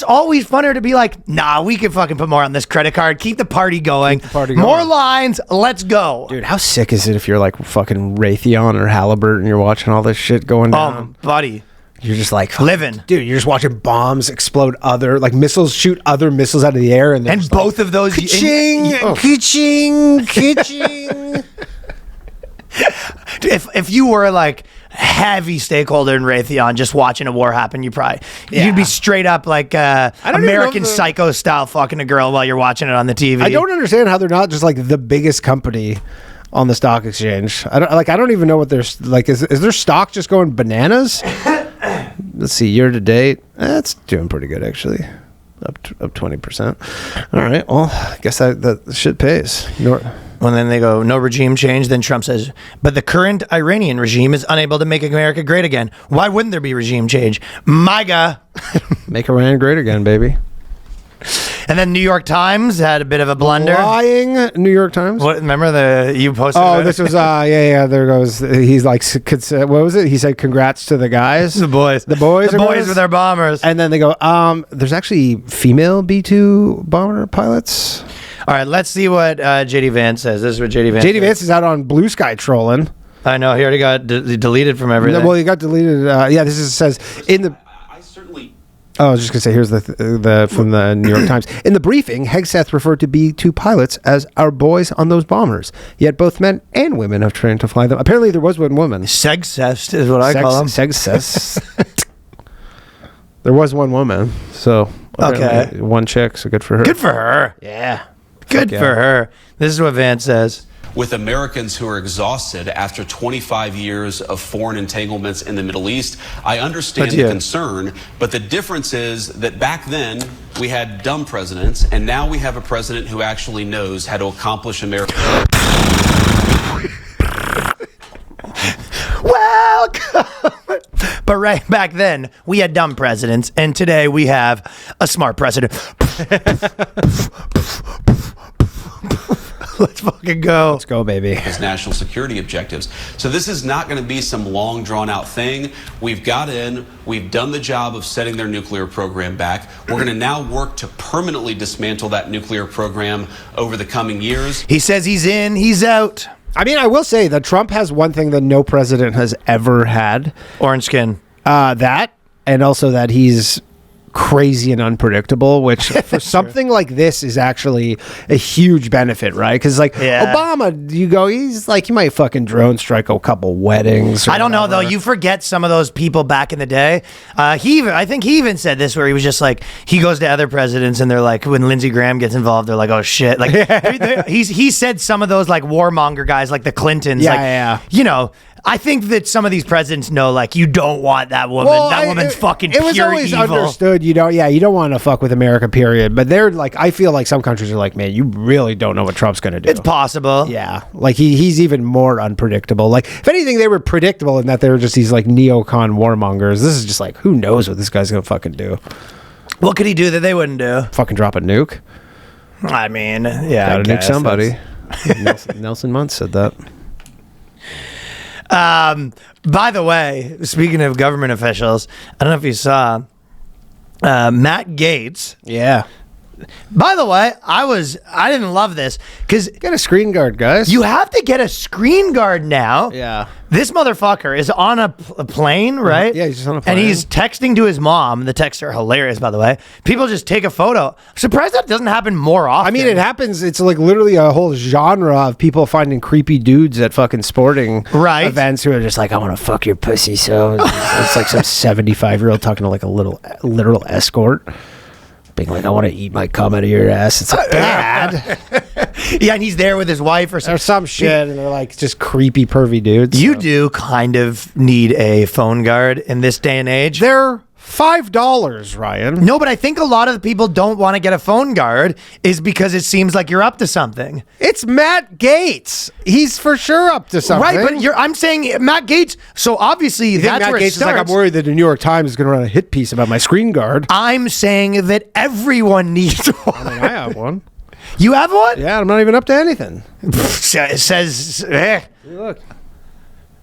always funner to be like, nah, we can fucking put more on this credit card. Keep the party going. More lines. Let's go. Dude, how sick is it if you're like fucking Raytheon or Halliburton and you're watching all this shit going down? Buddy. You're just like living, dude. You're just watching bombs explode, missiles shoot other missiles out of the air, and both of those, ka-ching. If you were like heavy stakeholder in Raytheon, just watching a war happen, you'd be straight up like American Psycho style fucking a girl while you're watching it on the TV. I don't understand how they're not just like the biggest company on the stock exchange. I don't even know what there's like. Is their stock just going bananas? Let's see, year to date, that's doing pretty good actually, up 20%. All right, well, I guess that shit pays. Well, then they go, no regime change. Then Trump says, but the current Iranian regime is unable to make America great again. Why wouldn't there be regime change? MAGA. Make Iran great again, baby. And then New York Times had a bit of a blunder. Lying New York Times. What? Remember you posted? Oh, this was yeah. There goes. He's like, what was it? He said, "Congrats to the guys, the boys with their bombers." And then they go, there's actually female B-2 bomber pilots. All right, let's see what JD Vance says. This is what JD Vance. JD Vance is out on Blue Sky trolling. I know. He already got deleted from everything. Well, he got deleted. This says in the. I certainly. Oh, I was just gonna say, here's the from the New York Times. In the briefing, Hegseth referred to B-2 pilots as our boys on those bombers. Yet both men and women have trained to fly them. Apparently, there was one woman. Segsest is what I call them. Segsest. There was one woman, so okay, one chick. So good for her. Good for her. Yeah, good for her. This is what Vance says. With Americans who are exhausted after 25 years of foreign entanglements in the Middle East, I understand the concern, but the difference is that back then, we had dumb presidents, and now we have a president who actually knows how to accomplish America. Welcome. But right back then, we had dumb presidents, and today we have a smart president. Let's fucking go. Let's go, baby. His national security objectives. So this is not going to be some long drawn out thing. We've got in, we've done the job of setting their nuclear program back. We're going to now work to permanently dismantle that nuclear program over the coming years. He says he's in, he's out. I mean, I will say that Trump has one thing that no president has ever had. Orange skin. That, and also that he's crazy and unpredictable, which for something like this is actually a huge benefit, right? Because Obama, he's like, he might fucking drone strike a couple weddings. I don't know though. You forget some of those people back in the day. I think he even said this, where he was just like, he goes to other presidents and they're like, when Lindsey Graham gets involved, they're like, oh shit. Like he said some of those like warmonger guys, like the Clintons. You know, I think that some of these presidents know, like, you don't want that woman. Well, that woman's fucking pure evil. It was always understood, you don't want to fuck with America, period. But they're like, I feel like some countries are like, man, you really don't know what Trump's going to do. It's possible. Yeah. Like, he's even more unpredictable. Like, if anything, they were predictable in that they were just these, like, neocon warmongers. This is just like, who knows what this guy's going to fucking do? What could he do that they wouldn't do? Fucking drop a nuke. I mean, yeah. Gotta nuke somebody. Nelson Muntz said that. By the way, speaking of government officials, I don't know if you saw Matt Gaetz. Yeah. By the way, I didn't love this because get a screen guard, guys. You have to get a screen guard now. Yeah. This motherfucker is on a plane, right? Yeah, he's just on a plane. And he's texting to his mom. The texts are hilarious, by the way. People just take a photo. I'm surprised that doesn't happen more often. I mean, it happens. It's like literally a whole genre of people finding creepy dudes at fucking sporting events who are just like, I want to fuck your pussy. So it's like some 75-year-old talking to like a literal escort. Being like, I want to eat my cum out of your ass. It's like, bad. Yeah, and he's there with his wife or some shit, and they're like just creepy, pervy dudes. You do kind of need a phone guard in this day and age. They're $5, Ryan. No, but I think a lot of the people don't want to get a phone guard is because it seems like you're up to something. It's Matt Gaetz. He's for sure up to something. Right, but I'm saying Matt Gaetz, so obviously that's Matt where Gaetz it starts. is like, I'm worried that the New York Times is going to run a hit piece about my screen guard. I'm saying that everyone needs one. I mean, I have one. You have one? Yeah, I'm not even up to anything. It says, Look.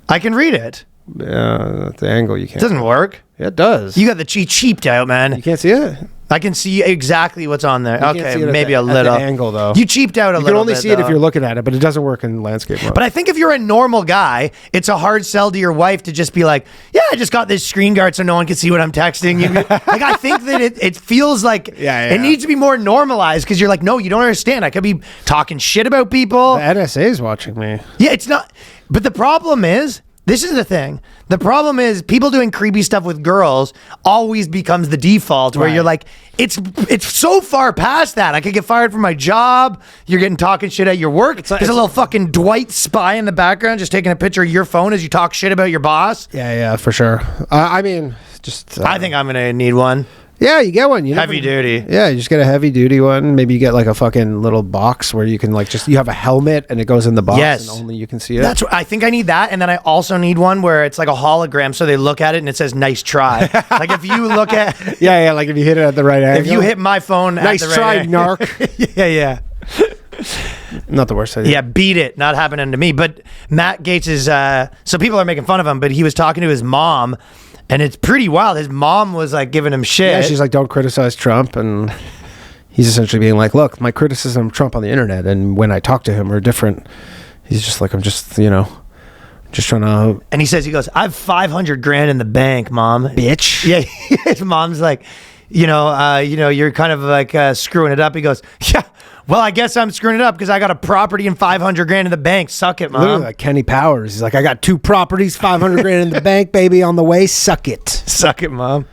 I can read it. Yeah, at the angle you can't. It doesn't work. Yeah, it does. You got the cheaped out, man. You can't see it? I can see exactly what's on there. Okay, maybe a at little. the angle, though. You cheaped out a little bit. You can only see it if you're looking at it, but it doesn't work in landscape mode. But I think if you're a normal guy, it's a hard sell to your wife to just be like, yeah, I just got this screen guard so no one can see what I'm texting. Like, I think that it feels like it needs to be more normalized because you're like, no, you don't understand. I could be talking shit about people. The NSA is watching me. Yeah, it's not. But the problem is, this is the thing. The problem is people doing creepy stuff with girls always becomes the default where you're like, it's so far past that. I could get fired from my job. You're getting talking shit at your work. There's a little fucking Dwight spy in the background just taking a picture of your phone as you talk shit about your boss. Yeah, for sure. I mean, just... I think I'm going to need one. Yeah, you get one. Heavy duty. Yeah, you just get a heavy duty one. Maybe you get like a fucking little box where you can like you have a helmet and it goes in the box and only you can see it. That's what I think I need that. And then I also need one where it's like a hologram so they look at it and it says nice try. Like if you look at Yeah, like if you hit it at the right angle. If you hit my phone nice at the try, right narc. Yeah. Not the worst idea. Yeah, beat it. Not happening to me. But Matt Gaetz is so people are making fun of him, but he was talking to his mom. And it's pretty wild. His mom was like giving him shit. Yeah, she's like, don't criticize Trump. And he's essentially being like, look, my criticism of Trump on the internet and when I talk to him are different. He's just like, I'm just, just trying to. And he goes, I have $500,000 in the bank, Mom. Bitch. Yeah. His mom's like, you're kind of like screwing it up. He goes, yeah. Well, I guess I'm screwing it up because I got a property and $500,000 in the bank. Suck it, Mom. Literally like Kenny Powers. He's like, I got 2 properties, $500,000 in the bank, baby, on the way. Suck it. Suck it, Mom.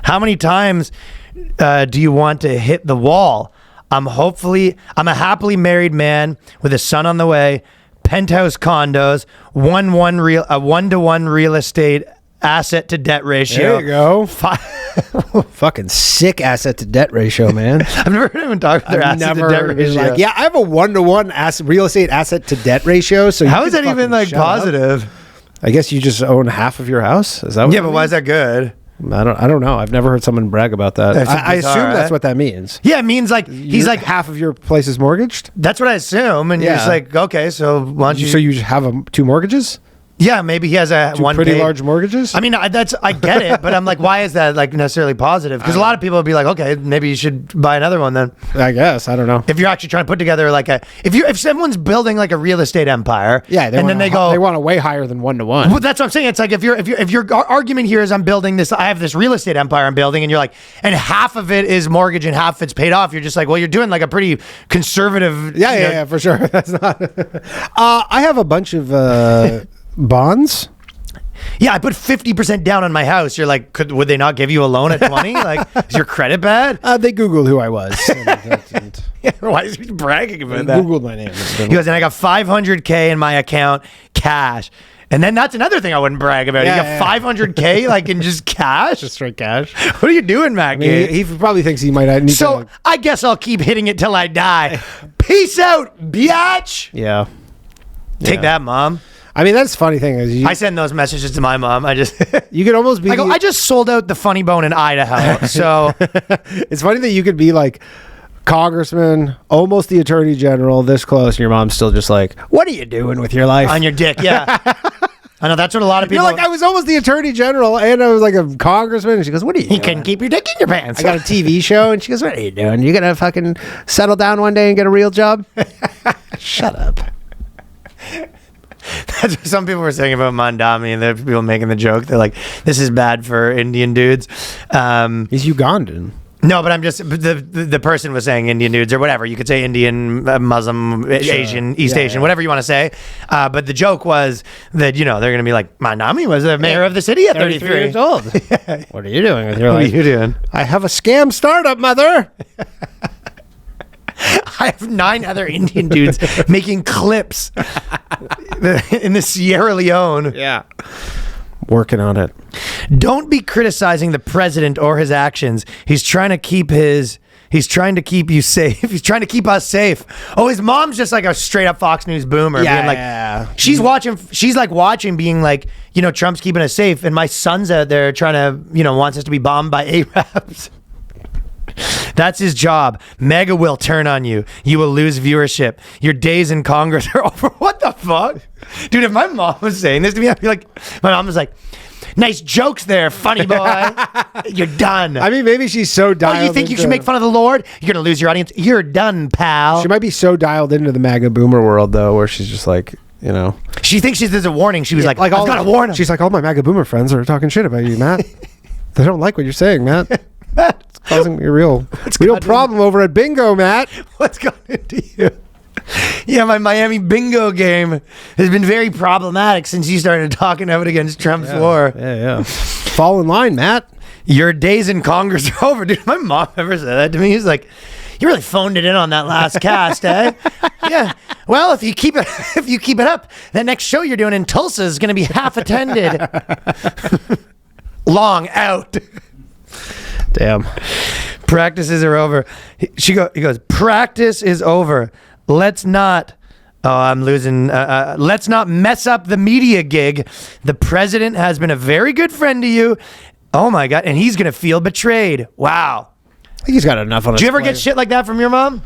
How many times do you want to hit the wall? I'm a happily married man with a son on the way, penthouse condos, 1-1 real estate asset to debt ratio. There you go. Fucking sick asset to debt ratio, man. I've never heard anyone talk about their asset to debt ratio. Like, yeah, I have a 1-to-1 real estate asset to debt ratio. So how is that even like positive? I guess you just own half of your house. Is that what? Yeah, but why is that good? I don't know. I've never heard someone brag about that. I assume that's what that means. Yeah, it means like he's like half of your place is mortgaged. That's what I assume, and you're just like, okay, so why don't you? So you just have 2 mortgages? Yeah, maybe he has a 2 one pretty large mortgages. I mean, I get it, but I'm like, why is that like necessarily positive? Because a lot of people would be like, okay, maybe you should buy another one then. I guess I don't know. If you're actually trying to put together like if someone's building like a real estate empire, they want a way higher than 1-to-1. Well, that's what I'm saying. It's like if your argument here is I have this real estate empire I'm building, and you're like, and half of it is mortgage and half of it's paid off. You're just like, well, you're doing like a pretty conservative. Yeah, for sure. That's not. I have a bunch of bonds. Yeah, I put 50% down on my house. You're like, would they not give you a loan at 20? Like, is your credit bad? They Googled who I was. Yeah, why is he bragging about They that? Googled my name. He goes, and I got $500K in my account, cash. And then that's another thing I wouldn't brag about. You got $500K like in just cash? Just straight cash. What are you doing, Matt? He probably thinks he might need So I guess I'll keep hitting it till I die. Peace out, biatch. Yeah. Take that, Mom. I mean, that's the funny thing is I send those messages to my mom. You could almost be. I just sold out the Funny Bone in Idaho. So it's funny that you could be like congressman, almost the attorney general, this close, and your mom's still just like, "What are you doing with your life?" On your dick, yeah. I know that's what a lot of people. You're like, I was almost the attorney general, and I was like a congressman. And she goes, "What are you? You couldn't keep your dick in your pants." I got a TV show, and she goes, "What are you doing? You gonna fucking settle down one day and get a real job?" Shut up. That's what some people were saying about Mamdani, and there are people making the joke. They're like, "This is bad for Indian dudes." He's Ugandan. No, but I'm just the person was saying Indian dudes or whatever. You could say Indian, Muslim, sure. Asian, East Asian, whatever you want to say. But the joke was that they're going to be like, Mamdani was the mayor of the city at 33 years old. What are you doing with your life? What are you doing? I have a scam startup, mother. I have 9 other Indian dudes making clips in the Sierra Leone. Yeah. Working on it. Don't be criticizing the president or his actions. He's trying to keep you safe. He's trying to keep us safe. Oh, his mom's just like a straight up Fox News boomer. Yeah, being like, she's watching, being like, Trump's keeping us safe. And my son's out there trying to, wants us to be bombed by Arabs. That's his job. MAGA will turn on you. You will lose viewership. Your days in Congress are over. What the fuck? Dude, if my mom was saying this to me, I'd be like, my mom was like, nice jokes there, funny boy. You're done. I mean, maybe she's so dialed. Oh, you think you should make fun of the Lord? You're going to lose your audience. You're done, pal. She might be so dialed into the MAGA boomer world, though, where she's just like, She thinks there's a warning. She was like I've got to warn him. She's like, all my MAGA boomer friends are talking shit about you, Matt. They don't like what you're saying, Matt. It's causing me a real problem over at Bingo, Matt. What's going into you? Yeah, my Miami bingo game has been very problematic since you started talking out against Trump's war. Yeah. Fall in line, Matt. Your days in Congress are over. Dude, my mom ever said that to me. He's like, you really phoned it in on that last cast, eh? Yeah. Well, if you keep it up, that next show you're doing in Tulsa is going to be half attended. Long out. Damn. Practices are over. He goes, practice is over. Let's not let's not mess up the media gig. The president has been a very good friend to you. Oh my God. And he's going to feel betrayed. Wow. I think he's got enough on his Do you ever plate. get shit like that from your mom?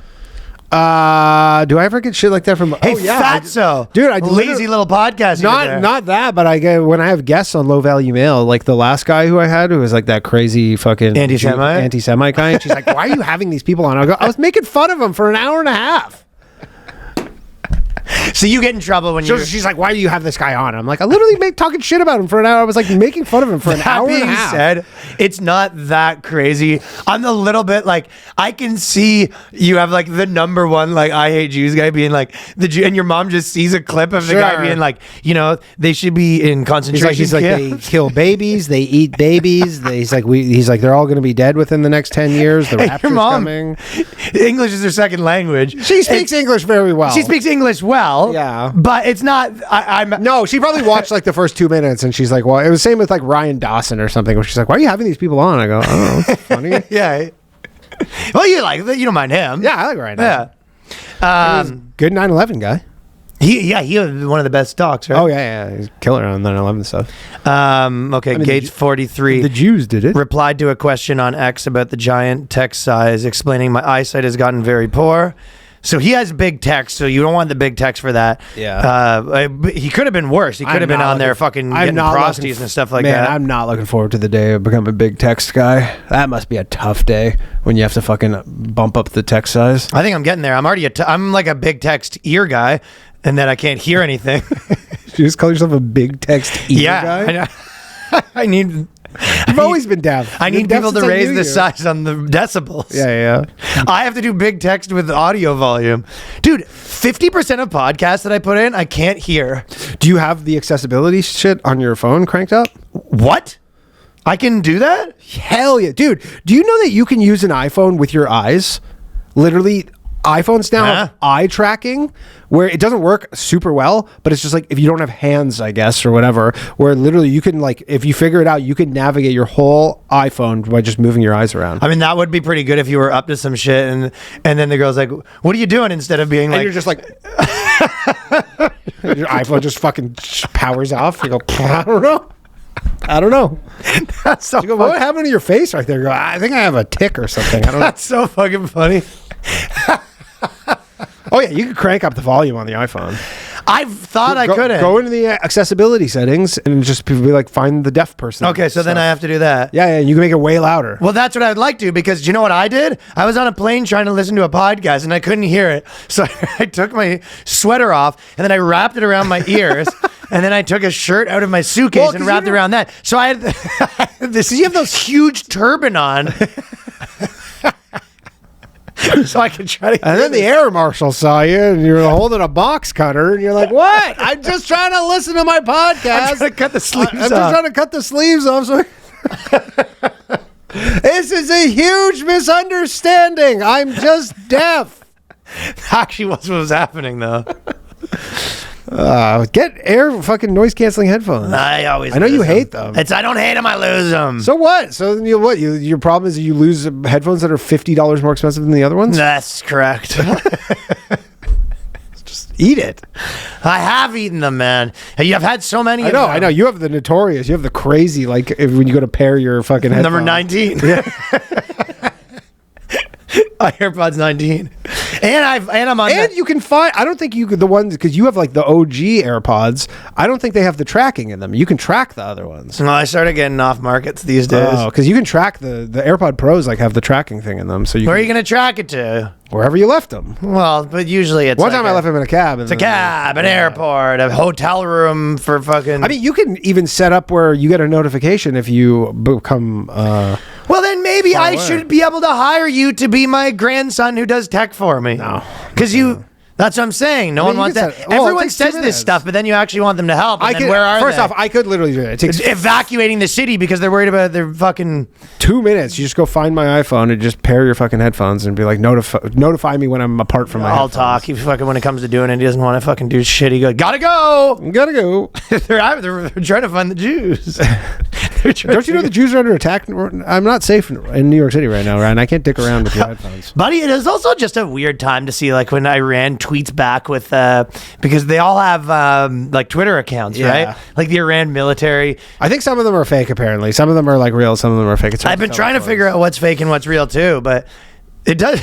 Do I ever get shit like that from? Hey, Fatso, dude, I lazy little podcast. Not that, but I get when I have guests on Low Value Mail, like the last guy who I had, who was like that crazy fucking anti-Semite guy. And she's like, "Why are you having these people on?" I was making fun of him for an hour and a half. So you get in trouble when she's like, "Why do you have this guy on?" I'm like, I literally talking shit about him for an hour. I was like making fun of him for an hour and a half. Said, it's not that crazy. I'm a little bit like, I can see you have like the number one like I hate Jews guy being like and your mom just sees a clip of the guy being like, they should be in concentration He's like they kill babies, they eat babies. He's like they're all going to be dead within the next 10 years. The rapture's coming. English is her second language. She speaks English very well. She speaks English well. well. Yeah. But it's not. I'm No, she probably watched like the first 2 minutes and she's like, well, it was same with like Ryan Dawson or something where she's like, why are you having these people on? I go, I don't know, it's funny. Yeah. Well, you don't mind him. Yeah, I like Ryan Dawson. Yeah. Good 9/11 guy. He was one of the best docs, right? Oh, yeah. He's killer on 9/11 stuff. Okay, Gaetz 43. The Jews did it. Replied to a question on X about the giant text size, explaining my eyesight has gotten very poor. So he has big text, so you don't want the big text for that. Yeah. He could have been worse. He could have been on there fucking getting prosties and stuff like that. I'm not looking forward to the day of becoming a big text guy. That must be a tough day when you have to fucking bump up the text size. I think I'm getting there. I'm already I'm like a big text ear guy, and then I can't hear anything. You just call yourself a big text ear guy? I know. I need... You've always been deaf. I need people to raise the size on the decibels. Yeah. I have to do big text with audio volume. Dude, 50% of podcasts that I put in, I can't hear. Do you have the accessibility shit on your phone cranked up? What? I can do that? Hell yeah. Dude, do you know that you can use an iPhone with your eyes? Literally, iPhones now have eye tracking where it doesn't work super well, but it's just like if you don't have hands, I guess, or whatever, where literally you can, like, if you figure it out, you can navigate your whole iPhone by just moving your eyes around. I mean, that would be pretty good if you were up to some shit and then the girl's like, what are you doing? Instead of being and like... you're just like... your iPhone just fucking powers off. You go, I don't know. That's so You go, what happened to your face right there? You go, I think I have a tick or something. I don't know. That's so fucking funny. Oh, yeah, you can crank up the volume on the iPhone. I've thought I couldn't. Go into the accessibility settings and just be like, find the deaf person. Okay, so then I have to do that. Yeah, you can make it way louder. Well, that's what I would like to, because do you know what I did? I was on a plane trying to listen to a podcast and I couldn't hear it. So I took my sweater off and then I wrapped it around my ears and then I took a shirt out of my suitcase and wrapped it around that. So I had this, you have those huge turban on. So I could try to. And then the air marshal saw you and you're holding a box cutter and you're like, what? I'm just trying to listen to my podcast. I'm trying to cut the sleeves off. I'm just trying to cut the sleeves off. So this is a huge misunderstanding. I'm just deaf. Actually, was what was happening, though. Get air fucking noise canceling headphones. I know you hate them. I don't hate them. I lose them. So what? So then your problem is you lose headphones that are $50 more expensive than the other ones? That's correct. Just eat it. I have eaten them, man. Hey, I've had so many. I know. You have the notorious. You have the crazy. Like when you go to pair your fucking headphones. Number 19. Yeah. AirPods 19. And I'm on. And you can find. I don't think you could the ones because you have like the OG AirPods. I don't think they have the tracking in them. You can track the other ones. No, I started getting off markets these days. Oh, because you can track the AirPod Pros like have the tracking thing in them. So where are you going to track it to? Wherever you left them. Well, but usually it's one time I left them in a cab. It's a cab, an airport, a hotel room for fucking. I mean, you can even set up where you get a notification if you become. Well, then maybe I should be able to hire you to be my grandson who does tech for me. No, because you. That's what I'm saying. No one wants that. Everyone says this stuff, but then you actually want them to help. And then where are first they? off, I could literally do it. It takes evacuating the city because they're worried about their fucking 2 minutes. You just go find my iPhone and just pair your fucking headphones and be like, notify me when I'm apart from my I'll headphones. talk. He fucking when it comes to doing it, he doesn't want to fucking do shit. He goes, gotta go. they're trying to find the Jews. Don't you know the Jews are under attack? I'm not safe in New York City right now, Ryan. I can't dick around with your headphones. Buddy, it is also just a weird time to see like when Iran tweets back with because they all have like Twitter accounts, right? Like the Iran military. I think some of them are fake apparently. Some of them are like real, some of them are fake. I've been trying to figure out what's fake and what's real too, but it does.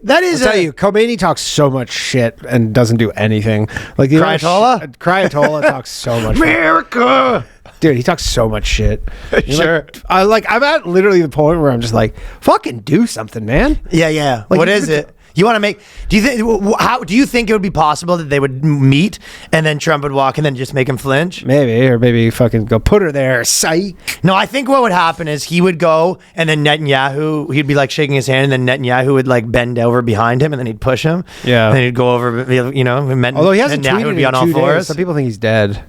That is. I'll tell you, Khomeini talks so much shit and doesn't do anything. Like the Cryatolla talks so much. America. Dude, he talks so much shit. Sure. Like, I'm at literally the point where I'm just like, fucking do something, man. Yeah. Like, what is it? You want to make? Do you think it would be possible that they would meet and then Trump would walk and then just make him flinch? Maybe fucking go put her there, psych. No, I think what would happen is he would go and then Netanyahu, he'd be like shaking his hand, and then Netanyahu would like bend over behind him and then he'd push him. Yeah. And then he'd go over, you know. Although he hasn't tweeted would be on in all 2 fours. days. Some people think he's dead.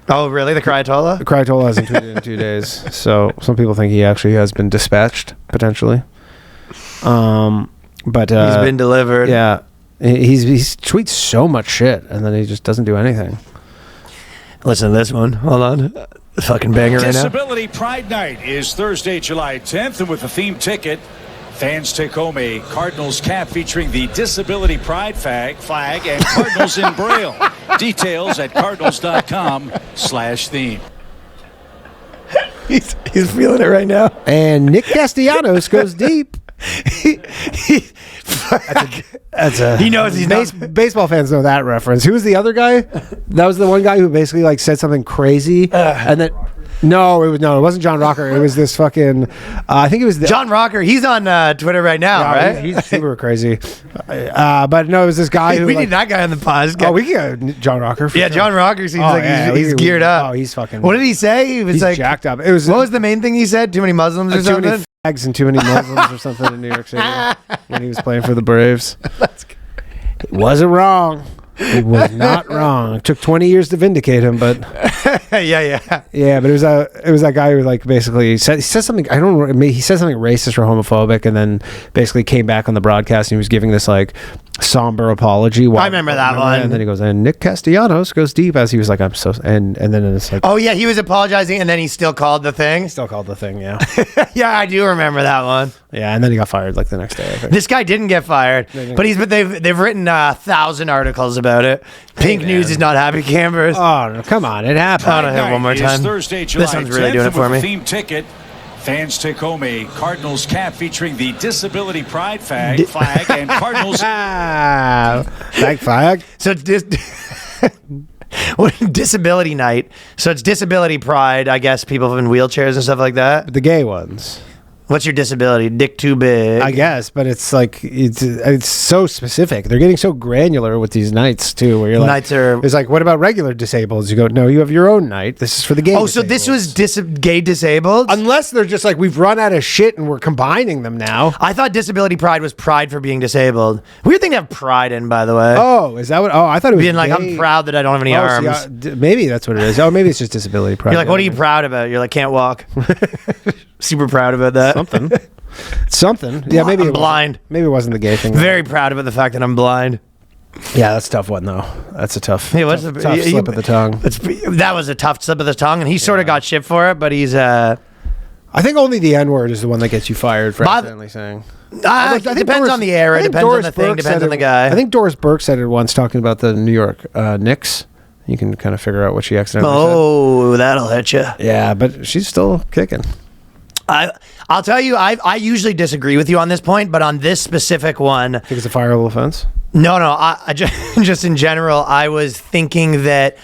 Oh, really? The Cryatolla? The Cryatolla hasn't tweeted in 2 days. So some people think he actually has been dispatched, potentially. But he's been delivered. Yeah. He tweets so much shit, and then he just doesn't do anything. Listen to this one. Hold on. Fucking banger right now. Disability Pride Night is Thursday, July 10th, and with the theme ticket, fans take home a Cardinals cap featuring the Disability Pride flag and Cardinals in Braille. Details at cardinals.com/theme. He's feeling it right now. And Nick Castellanos goes deep. He knows he's not. Baseball fans know that reference. Who was the other guy? That was the one guy who basically like said something crazy, and then it wasn't John Rocker. It was this fucking. I think it was John Rocker. He's on Twitter right now, right? He's super crazy. But no, it was this guy who. We need that guy on the podcast. Oh, we can get John Rocker. For yeah, sure. John Rocker seems like he's geared up. Oh, he's fucking. What did he say? He was he's like jacked up. It was. What was the main thing he said? Too many Muslims or too something? many fags and too many Muslims or something in New York City when he was playing for the Braves. It wasn't wrong. It was not wrong. It took 20 years to vindicate him, but yeah. But it was that guy who like basically he said something. I don't know. He said something racist or homophobic, and then basically came back on the broadcast and he was giving this like somber apology. I remember that one. And then he goes, and Nick Castellanos goes deep as he was like, I'm so, and then it's like, oh yeah, he was apologizing, and then he still called the thing. still called the thing, yeah, Yeah, I do remember that one. yeah, and then he got fired like the next day. I think. This guy didn't get fired, but they've written 1,000 articles about it. Pink News is not happy campers. Oh no, come on, it happened. I don't have one more Is time. Thursday, July This one's really 10th, doing it and for with me. the theme ticket, fans take home a Cardinals cap featuring the Disability Pride flag and Cardinals. Flag. So it's disability night. So it's disability pride. I guess people in wheelchairs and stuff like that. The gay ones. What's your disability? Dick too big. I guess, but it's like it's so specific. They're getting so granular with these nights too, where you're like, Nights are. it's like, what about regular disabled? You go, no, you have your own night. This is for the gay. Oh, so this was gay disabled? unless they're just like, we've run out of shit and we're combining them now. I thought disability pride was pride for being disabled. Weird thing to have pride in, by the way. Oh, is that what? Oh, I thought it was Being like, gay. I'm proud that I don't have any Oh, arms. see, maybe that's what it is. Oh, maybe it's just disability pride. You're like, what are you proud about? You're like, can't walk. Super proud about that. Something. Yeah, maybe I'm it wasn't- blind. Maybe it wasn't the gay thing. Very proud about the fact that I'm blind. Yeah, that's a tough one though. That's a tough. Yeah, what's tough, the- tough you- slip of the tongue. That was a tough slip of the tongue, and he sort of got shit for it, but he's I think only the N word is the one that gets you fired for Bob- accidentally saying. it depends Doris- on the era, I it think depends on Doris the thing, Burke depends said on the it- guy. I think Doris Burke said it once talking about the New York Knicks. You can kind of figure out what she accidentally Oh, that'll hit you. said. Yeah, but she's still kicking. I'll tell you, I usually disagree with you on this point, but on this specific one, I think it's a fireable offense. no, I just in general, I was thinking that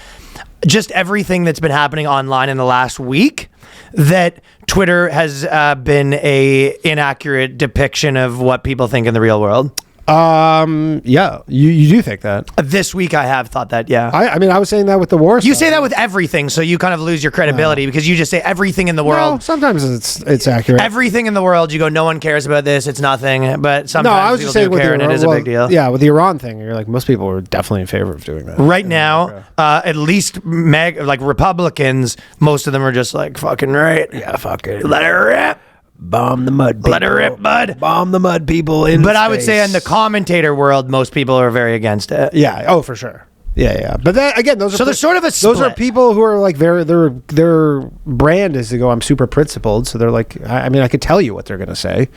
just everything that's been happening online in the last week, that Twitter has been a inaccurate depiction of what people think in the real world. Yeah, you do think that. This week I have thought that, yeah. I mean, I was saying that with the war. You stuff. say that with everything, so you kind of lose your credibility because you just say everything in the No, world. sometimes it's accurate. Everything in the world, you go, no one cares about this, it's nothing. But sometimes No, I was people just saying do with care, the and it Iran, is a big deal. Yeah, with the Iran thing, you're like, most people were definitely in favor of doing that. Right now, at least like Republicans, most of them are just like, fucking right. Yeah, fuck it. Let it rip. Bomb the mud people. Let it rip, bud. Bomb the mud people in But I would say space. in the commentator world, most people are very against it. Yeah, oh, for sure. Yeah. But that, again, those are... So there's sort of a Those are split. people who are like their brand is to go, I'm super principled. So they're like, I mean, I could tell you what they're going to say.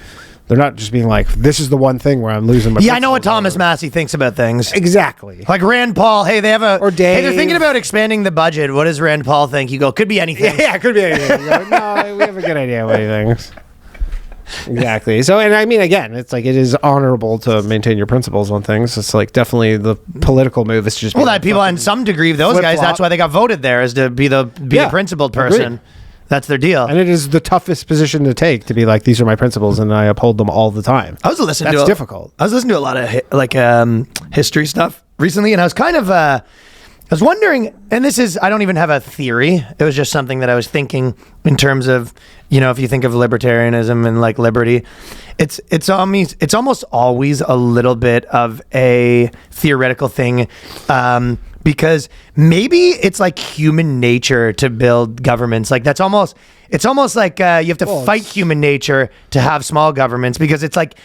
They're not just being like, this is the one thing where I'm losing my Yeah, I know what principles Thomas over. Massey thinks about things. Exactly. Like Rand Paul, hey, they have a... Or Hey, they're Dave. thinking about expanding the budget. What does Rand Paul think? You go, could be anything. Yeah, it could be anything. You go, no, we have a good idea what he thinks. Exactly. So, and I mean, again, it's like it is honorable to maintain your principles on things. It's like definitely the political move is just Well, being that people, fucking- in some degree, those guys, flip-flop. that's why they got voted there, is to be the Yeah, principled agreed. person. That's their deal. And it is the toughest position to take, to be like, these are my principles and I uphold them all the time. I was listening That's to difficult. I was listening to a lot of history stuff recently, and I was kind of I was wondering, and this is, I don't even have a theory. It was just something that I was thinking in terms of, you know, if you think of libertarianism and like liberty, it's almost always a little bit of a theoretical thing. Because maybe it's like human nature to build governments. Like it's almost like you have to fight human nature to have small governments, because it's like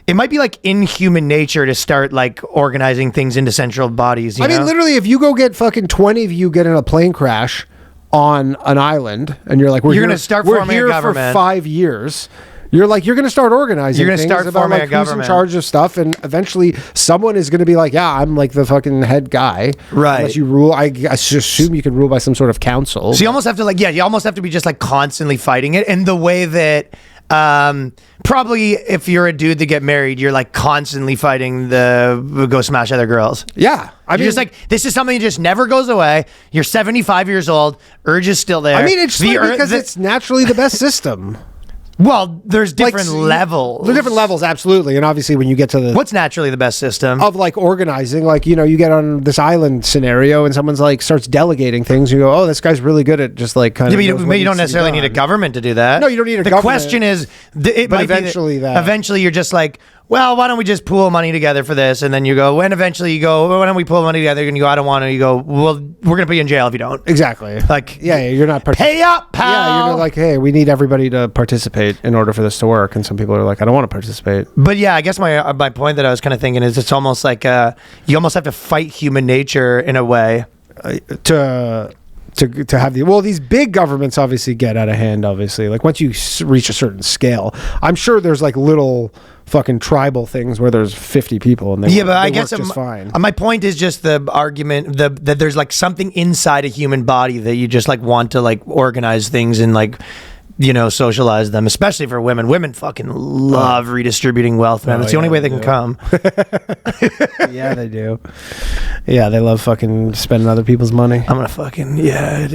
it might be like in human nature to start like organizing things into central bodies. You know? mean, literally, if you go get fucking 20 of you get in a plane crash on an island, and you're like, You're gonna start we're forming a here government. for 5 years. You're going to start organizing. You're gonna things start about forming like a who's in government. charge of stuff, and eventually someone is going to be like, yeah, I'm like the fucking head guy. Right. Unless you rule, I assume you can rule by some sort of council. So you almost have to you almost have to be just like constantly fighting it. And the way that probably if you're a dude that get married, you're like constantly fighting the go smash other girls. Yeah. You're just like, this is something that just never goes away. You're 75 years old. Urge is still there. I mean, it's because it's naturally the best system. Well, there's different levels. There are different levels, absolutely. And obviously when you get to the... What's naturally the best system? Of like organizing, like, you know, you get on this island scenario and someone's like starts delegating things. You go, oh, this guy's really good at just like kind Yeah, of... but you don't necessarily need a government to do that. No, you don't need a the government. The question is... Eventually you're just like, well, why don't we just pool money together for this? And then you go, eventually you go, why don't we pool money together? And you go, I don't want to. You go, well, we're going to put you in jail if you don't. Exactly. Like, yeah, you're not... Pay up, pal! Yeah, you're like, hey, we need everybody to participate in order for this to work. And some people are like, I don't want to participate. But yeah, I guess my point that I was kind of thinking is it's almost like you almost have to fight human nature in a way. To have these big governments obviously get out of hand, obviously. Like once you reach a certain scale, I'm sure there's like little fucking tribal things where there's 50 people and I guess work just fine. My point is just the argument that there's like something inside a human body that you just like want to like organize things and like, you know, socialize them, especially for women. Women fucking love redistributing wealth, man. It's the only way they can come. Yeah, they do. Yeah, they love fucking spending other people's money. I'm gonna fucking I'm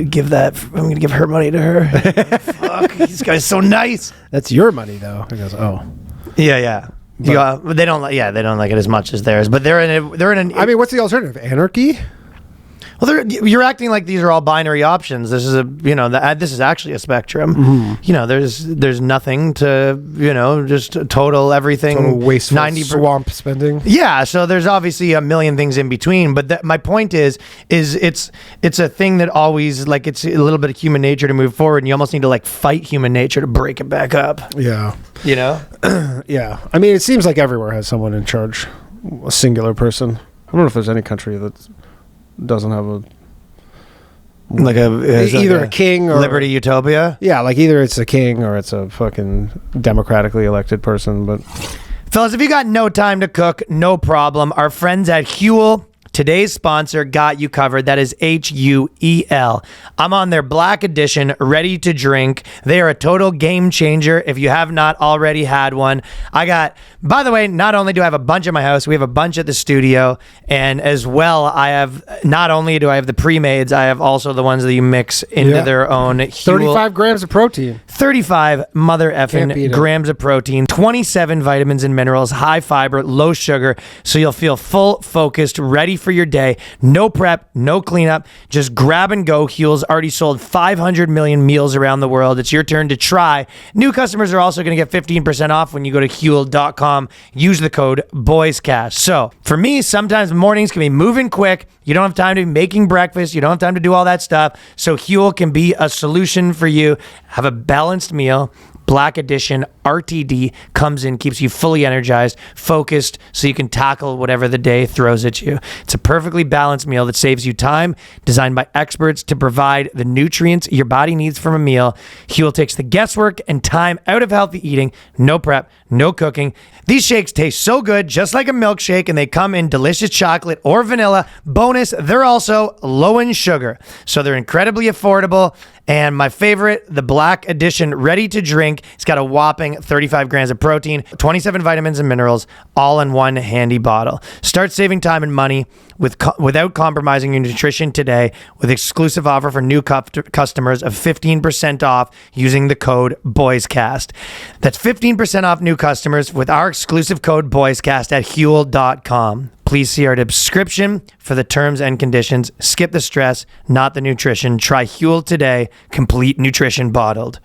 gonna give her money to her. Fuck, this guy's so nice. That's your money though. He goes, oh. Yeah. They don't like it as much as theirs, but they're in an. I mean, what's the alternative? Anarchy? Well, you're acting like these are all binary options. This is this is actually a spectrum. Mm-hmm. You know, there's nothing to, you know, just total everything. Total wasteful 90 swamp spending. Yeah, so there's obviously a million things in between, but my point is it's a thing that always like it's a little bit of human nature to move forward, and you almost need to like fight human nature to break it back up. Yeah. You know? Yeah. I mean, it seems like everywhere has someone in charge, a singular person. I don't know if there's any country that doesn't have either a king or Liberty Utopia. Yeah, like either it's a king or it's a fucking democratically elected person. But fellas, if you got no time to cook, no problem. Our friends at HUEL, today's sponsor, got you covered. That is HUEL. I'm on their Black Edition, ready to drink. They are a total game changer if you have not already had one. By the way, not only do I have a bunch at my house, we have a bunch at the studio. And as well, not only do I have the pre-mades, I have also the ones that you mix into their own HUEL. 35 grams of protein. 35 mother effing grams of protein, 27 vitamins and minerals, high fiber, low sugar, so you'll feel full, focused, ready for your day. No prep, no cleanup, just grab and go. HUEL's already sold 500 million meals around the world. It's your turn to try. New customers are also going to get 15% off when you go to HUEL.com. Use the code BOYSCAST. So for me, sometimes mornings can be moving quick. You don't have time to be making breakfast. You don't have time to do all that stuff. So HUEL can be a solution for you. Have a balanced meal. Black Edition RTD comes in, keeps you fully energized, focused, so you can tackle whatever the day throws at you. It's a perfectly balanced meal that saves you time, designed by experts to provide the nutrients your body needs from a meal. HUEL takes the guesswork and time out of healthy eating. No prep, no cooking. These shakes taste so good, just like a milkshake, and they come in delicious chocolate or vanilla. Bonus, they're also low in sugar, so they're incredibly affordable. And my favorite, the Black Edition ready to drink. It's got a whopping 35 grams of protein, 27 vitamins and minerals, all in one handy bottle. Start saving time and money without compromising your nutrition today with exclusive offer for new customers of 15% off using the code BOYSCAST. That's 15% off new customers with our exclusive code BOYSCAST at HUEL.com. Please see our description for the terms and conditions. Skip the stress, not the nutrition. Try HUEL today. Complete nutrition bottled.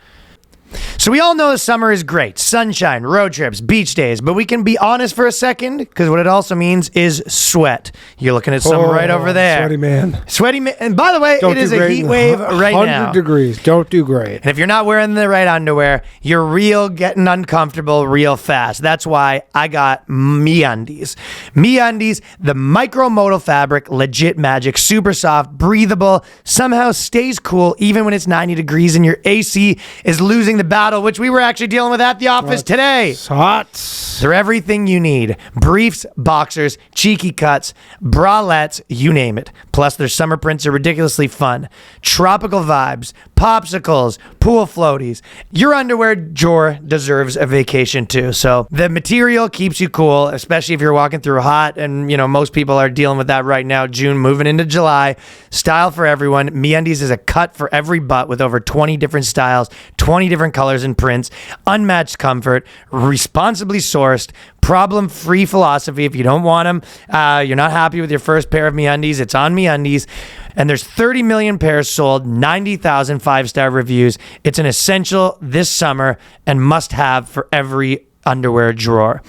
So we all know the summer is great. Sunshine, road trips, beach days. But we can be honest for a second, because what it also means is sweat. You're looking at some right over there. Sweaty man. Sweaty man. And by the way, it is a heat wave right now. 100 degrees. Don't do great. And if you're not wearing the right underwear, you're real getting uncomfortable real fast. That's why I got MeUndies. MeUndies, the micromodal fabric, legit magic, super soft, breathable, somehow stays cool even when it's 90 degrees and your AC is losing the battle, which we were actually dealing with at the office today. It's hot. They're everything you need. Briefs, boxers, cheeky cuts, bralettes, you name it. Plus, their summer prints are ridiculously fun. Tropical vibes, popsicles, pool floaties. Your underwear drawer deserves a vacation too. So the material keeps you cool, especially if you're walking through hot, and most people are dealing with that right now. June moving into July. Style for everyone. MeUndies is a cut for every butt with over 20 different styles, 20 different colors and prints, unmatched comfort, responsibly sourced, problem-free philosophy. If you don't want them, you're not happy with your first pair of MeUndies, it's on MeUndies. And there's 30 million pairs sold, 90,000 five-star reviews. It's an essential this summer and must-have for every underwear drawer.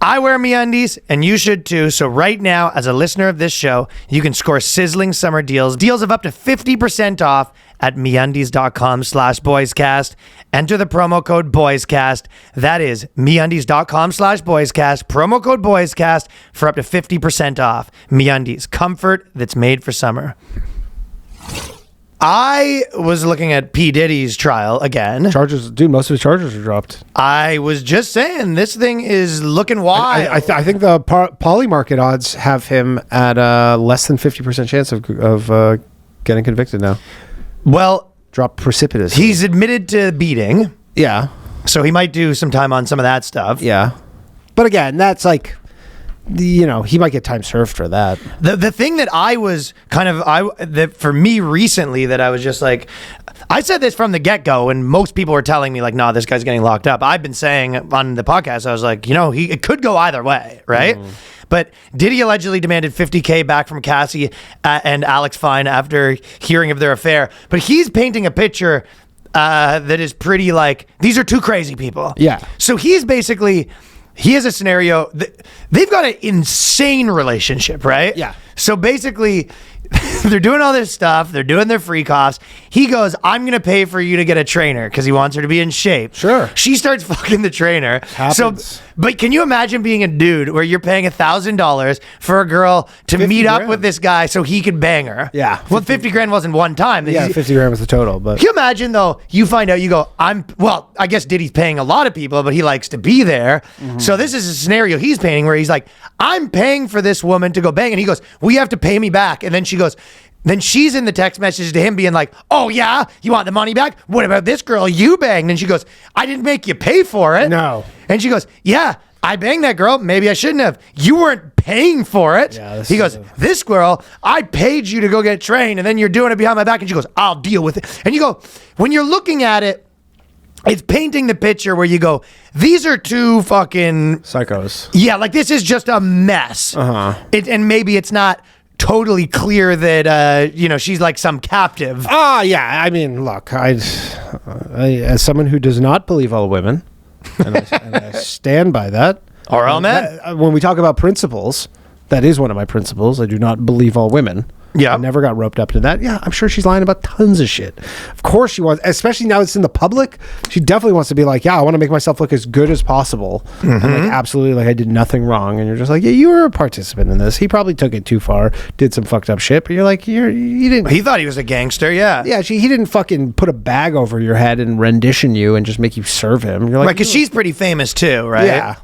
I wear MeUndies, and you should too. So right now, as a listener of this show, you can score sizzling summer deals of up to 50% off at MeUndies.com/boyscast. Enter the promo code BOYSCAST. That is MeUndies.com/boyscast. Promo code BOYSCAST for up to 50% off. MeUndies, comfort that's made for summer. I was looking at P. Diddy's trial again. Charges, dude, most of the charges are dropped. I was just saying, this thing is looking wild. I think the poly market odds have him at less than 50% chance of getting convicted now. Well, Dropped precipitously. he's admitted to beating, Yeah. so he might do some time on some of that stuff. Yeah. But again, that's like, he might get time served for that. The thing that I was that for me recently that I was just like, I said this from the get-go, and most people were telling me like, nah, this guy's getting locked up. I've been saying on the podcast, I was like, it could go either way, right? But Diddy allegedly demanded $50K back from Cassie and Alex Fine after hearing of their affair. But he's painting a picture that is pretty like, these are two crazy people. Yeah. So he's basically, he has a scenario, they've got an insane relationship, right? Yeah. So basically, they're doing all this stuff. They're doing their free coughs. He goes, I'm going to pay for you to get a trainer because he wants her to be in shape. Sure. She starts fucking the trainer. Happens. But can you imagine being a dude where you're paying $1,000 for a girl to meet up with this guy so he could bang her? Yeah. Well, 50 grand wasn't one time. Yeah, 50 grand was the total. But Can you imagine, though, you find out, you go, I guess Diddy's paying a lot of people, but he likes to be there. Mm-hmm. So this is a scenario he's painting where he's like, I'm paying for this woman to go bang. And he goes, well, you have to pay me back. And then she goes, then she's in the text message to him being like, oh, yeah, you want the money back? What about this girl you banged? And she goes, I didn't make you pay for it. No. And she goes, yeah, I banged that girl. Maybe I shouldn't have. You weren't paying for it. Yeah, he goes, this girl, I paid you to go get trained, and then you're doing it behind my back. And she goes, I'll deal with it. And you go, when you're looking at it, it's painting the picture where you go, these are two fucking psychos. Yeah, like this is just a mess. Uh-huh. And maybe it's not totally clear that she's like some captive. Yeah. I mean, look, I as someone who does not believe all women, and I stand by that. Or all men. When we talk about principles, that is one of my principles. I do not believe all women. Yeah. I never got roped up to that. Yeah, I'm sure she's lying about tons of shit. Of course she wants, especially now it's in the public. She definitely wants to be like, yeah, I want to make myself look as good as possible. Mm-hmm. And like, absolutely, like I did nothing wrong. And you're just like, yeah, you were a participant in this. He probably took it too far, did some fucked up shit. But you're like, you didn't. He thought he was a gangster, yeah. Yeah, he didn't fucking put a bag over your head and rendition you and just make you serve him. You're like, right, because she's pretty famous too, right? Yeah.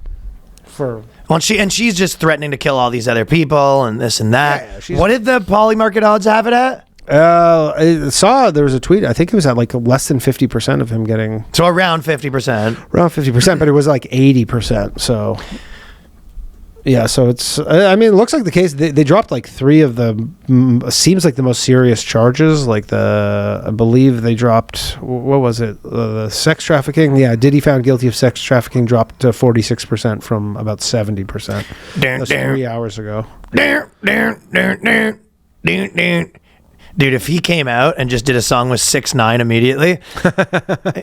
She's just threatening to kill all these other people and this and that. Yeah, what did the poly market odds have it at? I saw there was a tweet. I think it was at like less than 50% of him getting. So around 50%. Around 50%, but it was like 80%. So yeah, so it's. I mean, it looks like the case. They dropped like 3 of the. Seems like the most serious charges. Like I believe they dropped. What was it? The sex trafficking. Yeah, Diddy found guilty of sex trafficking dropped to 46% from about 70%. That's 3 hours ago. Dude, if he came out and just did a song with 6ix9ine immediately,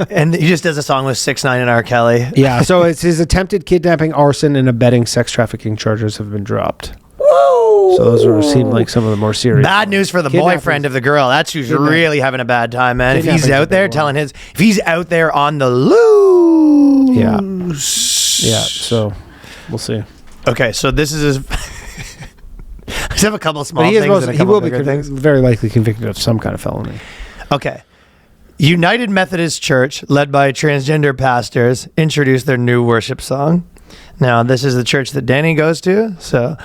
and he just does a song with 6ix9ine and R. Kelly. Yeah, so it's his attempted kidnapping, arson, and abetting sex trafficking charges have been dropped. Woo! So those seem like some of the more serious. Bad news for the boyfriend of the girl. That's who's really having a bad time, man. If he's Kidnapping's out a there big one. if he's out there on the loose. Yeah, so we'll see. Okay, so this is his... I just have a couple small But things and a he couple will be bigger things. very likely convicted of some kind of felony. Okay. United Methodist Church, led by transgender pastors, introduced their new worship song. Now, this is the church that Danny goes to, so...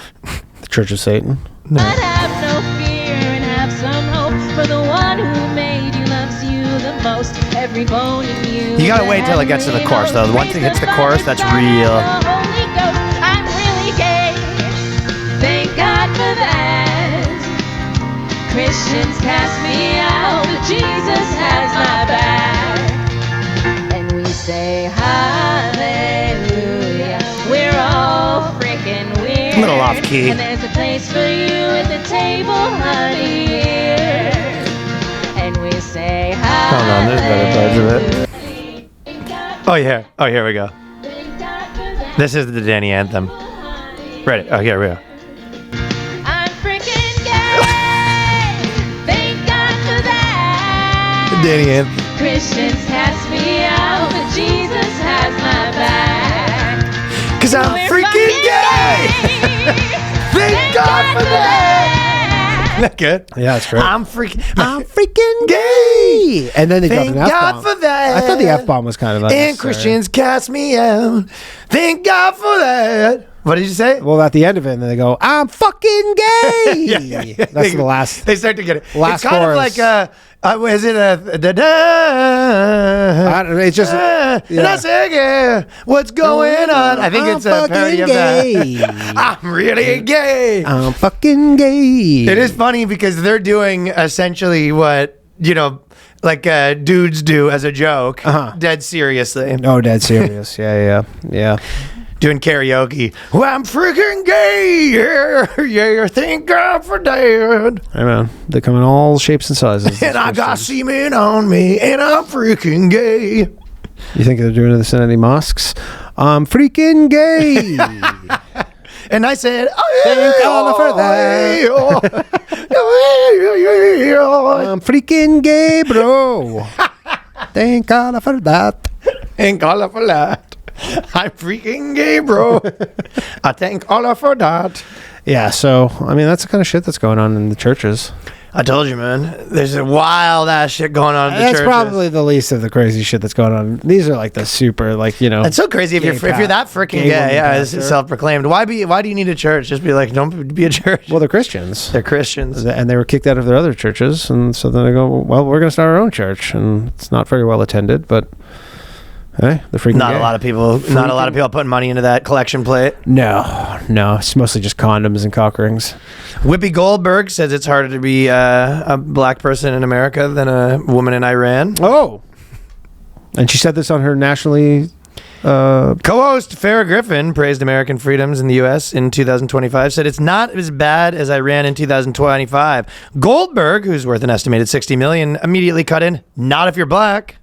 The Church of Satan. But have no fear and have some hope, for the one who made you loves you the most. Every bone in you. You gotta wait till it gets to the chorus, though. Once it hits the chorus, that's real. Holy Ghost, I'm really gay. Thank God for that. Christians cast me out, but Jesus has my back. And we say hallelujah. We're all freaking weird. A little off key. And there's a place for you at the table, honey. Here. And we say Hold on, there's better parts of it. Oh, yeah. Oh, here we go. This is the Danny anthem. Ready? Oh, here we go. I'm freaking gay. Thank God for that. Danny anthem. Christians cast me out, but Jesus has my back. Cause I'm We're freaking gay. Thank God for that. Isn't that good? Yeah, that's great. I'm freaking gay. And then they Thank got an God F-bomb. for that. I thought the F-bomb was kind of And unnecessary. Christians cast me out. Thank God for that. What did you say? Well, at the end of it, and then they go, I'm fucking gay. That's the last. They start to get it. Last it's kind chorus. of like is it a da da? I don't know, it's just. And I say, yeah, what's going on? I think it's a parody of that. I'm really gay. I'm fucking gay. It is funny because they're doing essentially what, like dudes do as a joke, dead seriously. Oh, dead serious. Yeah. Doing karaoke. Well, I'm freaking gay. Yeah, thank God for that. I know. They come in all shapes and sizes. And I got semen on me, and I'm freaking gay. You think they're doing this in any mosques? I'm freaking gay. And I said, Thank God for that. I'm freaking gay, bro. Thank God for that. Thank God for that. I'm freaking gay, bro. I thank Allah for that. Yeah, so, I mean, that's the kind of shit that's going on in the churches. I told you, man. There's a wild ass shit going on in the That's churches. probably the least of the crazy shit that's going on. These are like the super, It's so crazy if you're that freaking gay. Yeah, it's self-proclaimed. Why do you need a church? Just be like, don't be a church. Well, they're Christians. They're Christians. And they were kicked out of their other churches. And so then they go, well, we're going to start our own church. And it's not very well attended, but hey, they're freaking Not gay. a lot of people putting money into that collection plate. No. It's mostly just condoms and cock rings. Whoopi Goldberg says it's harder to be a black person in America than a woman in Iran. Oh. And she said this on her nationally... Co-host Farrah Griffin praised American freedoms in the U.S. in 2025, said it's not as bad as Iran in 2025. Goldberg, who's worth an estimated $60 million, immediately cut in, not if you're black.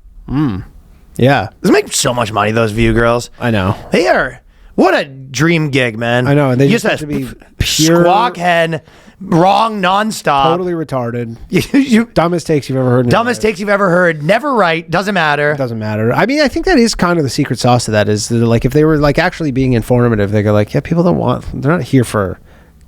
Yeah. They make so much money, those View girls. I know. They are. What a dream gig, man. I know, and they just have have to be pure- squawk head, wrong nonstop. Totally retarded. you Dumbest takes you've ever heard. In your dumbest life. takes you've ever heard. Never right. Doesn't matter. Doesn't matter. I mean, I think that is kind of the secret sauce to that. Is that, like, if they were like actually being informative, they go like, yeah, people don't want. They're not here for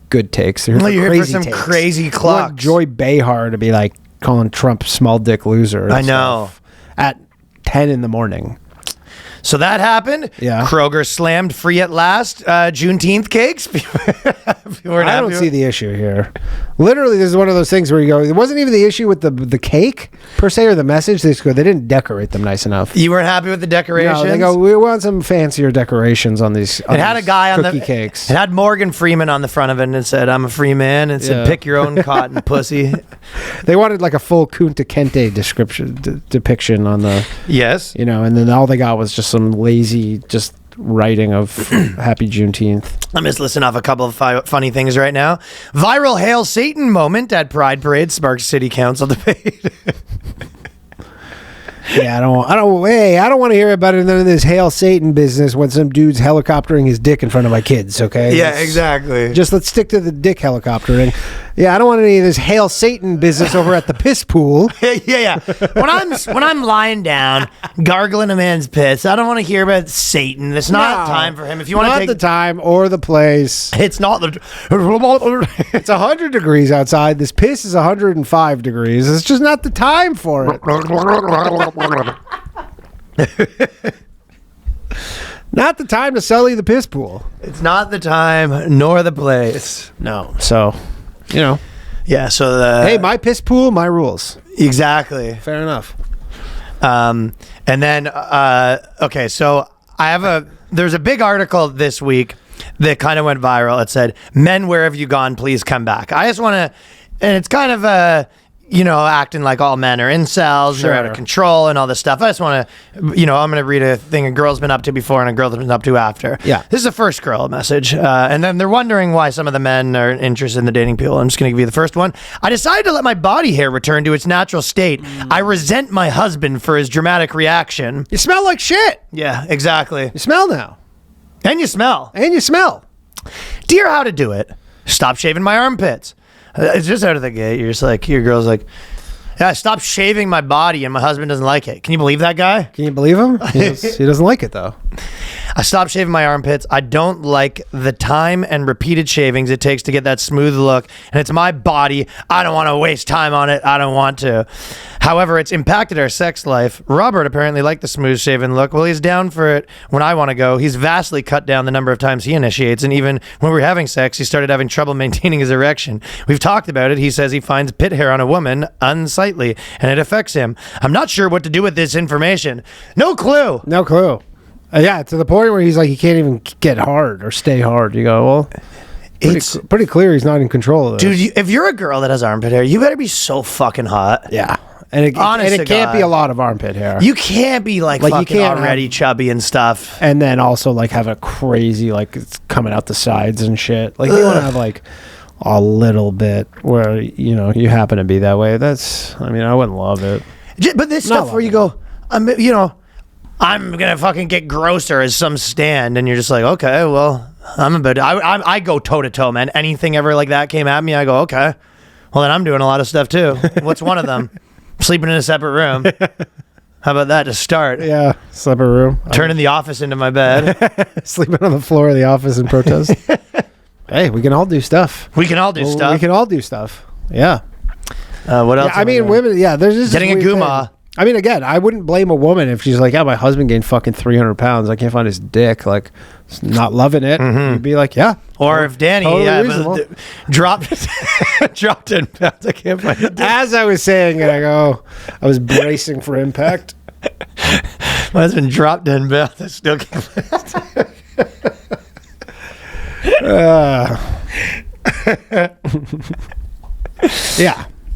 good takes. They're here for You're here for crazy some takes. crazy They want clocks. Joy Behar to be like calling Trump small dick loser. and I know. stuff at 10 in the morning. So that happened. Yeah. Kroger slammed free at last Juneteenth cakes. I don't see the issue here. Literally, this is one of those things where you go, it wasn't even the issue with the cake per se or the message. They just go, they didn't decorate them nice enough. You weren't happy with the decorations? No, they go, we want some fancier decorations on these. It had a guy on the cookie cakes. It had Morgan Freeman on the front of it, and it said, "I'm a free man." And it said, Yeah. "Pick your own cotton, pussy." They wanted like a full Kunta Kinte depiction on the, Yes. and then all they got was just some lazy, just writing of Happy Juneteenth. I'm just listing off a couple of funny things right now. Viral Hail Satan moment at Pride Parade sparks city council debate. Yeah, I don't want to hear about it. None of this Hail Satan business when some dude's helicoptering his dick in front of my kids. Okay. Yeah, exactly. Just let's stick to the dick helicoptering. Yeah, I don't want any of this Hail Satan business over at the piss pool. yeah. When I'm lying down, gargling a man's piss, I don't want to hear about Satan. It's not time for him. If you want to take the time or the place, it's not the. It's 100 degrees outside. This piss is 105 degrees. It's just not the time for it. Not the time to sully the piss pool. It's not the time nor the place. No. So, Yeah. So hey, my piss pool, my rules. Exactly. Fair enough. And then okay, so there's a big article this week that kind of went viral. It said, "Men, where have you gone? Please come back." I just want to, and it's kind of acting like all men are incels, they're out of control and all this stuff. I just want to, I'm going to read a thing a girl's been up to before and a girl that's been up to after. Yeah. This is the first girl message. And then they're wondering why some of the men are interested in the dating pool. I'm just going to give you the first one. "I decided to let my body hair return to its natural state. I resent my husband for his dramatic reaction." You smell like shit. Yeah, exactly. You smell now. And you smell. Dear, how to do it. "Stop shaving my armpits." It's just out of the gate. You're just like, your girl's like, "Yeah, stop shaving my body and my husband doesn't like it." Can you believe that guy? Can you believe him? He doesn't like it though. "I stopped shaving my armpits. I don't like the time and repeated shavings it takes to get that smooth look. And it's my body. I don't want to waste time on it. I don't want to. However, it's impacted our sex life. Robert apparently liked the smooth shaven look. Well, he's down for it when I want to go. He's vastly cut down the number of times he initiates. And even when we're having sex, he started having trouble maintaining his erection. We've talked about it. He says he finds pit hair on a woman unsightly and it affects him. I'm not sure what to do with this information." No clue. Yeah, to the point where he's like, he can't even get hard or stay hard. You go, well, it's pretty clear he's not in control of this. Dude, if you're a girl that has armpit hair, you better be so fucking hot. Yeah. And it can't be a lot of armpit hair. You can't be like fucking you can't already chubby and stuff. And then also like have a crazy, like it's coming out the sides and shit. Like you want to have like a little bit where, you happen to be that way. I wouldn't love it. But this stuff where you go, I'm gonna fucking get grosser as some stand, and you're just like, okay, well, I go toe to toe, man. Anything ever like that came at me, I go, okay, well then I'm doing a lot of stuff too. What's one of them? Sleeping in a separate room. How about that to start? Yeah, separate room. Turning the office into my bed. Sleeping on the floor of the office in protest. Hey, we can all do stuff. We can all do stuff. Yeah. What else? Women. Yeah, there's just getting a guma. Again, I wouldn't blame a woman if she's like, "Yeah, my husband gained fucking 300 pounds. I can't find his dick. Like, not loving it." Mm-hmm. You'd be like, "Yeah." Or if Danny dropped 10 pounds, I can't find it. As I was saying it, I was bracing for impact. My husband dropped 10 pounds. I still can't find it.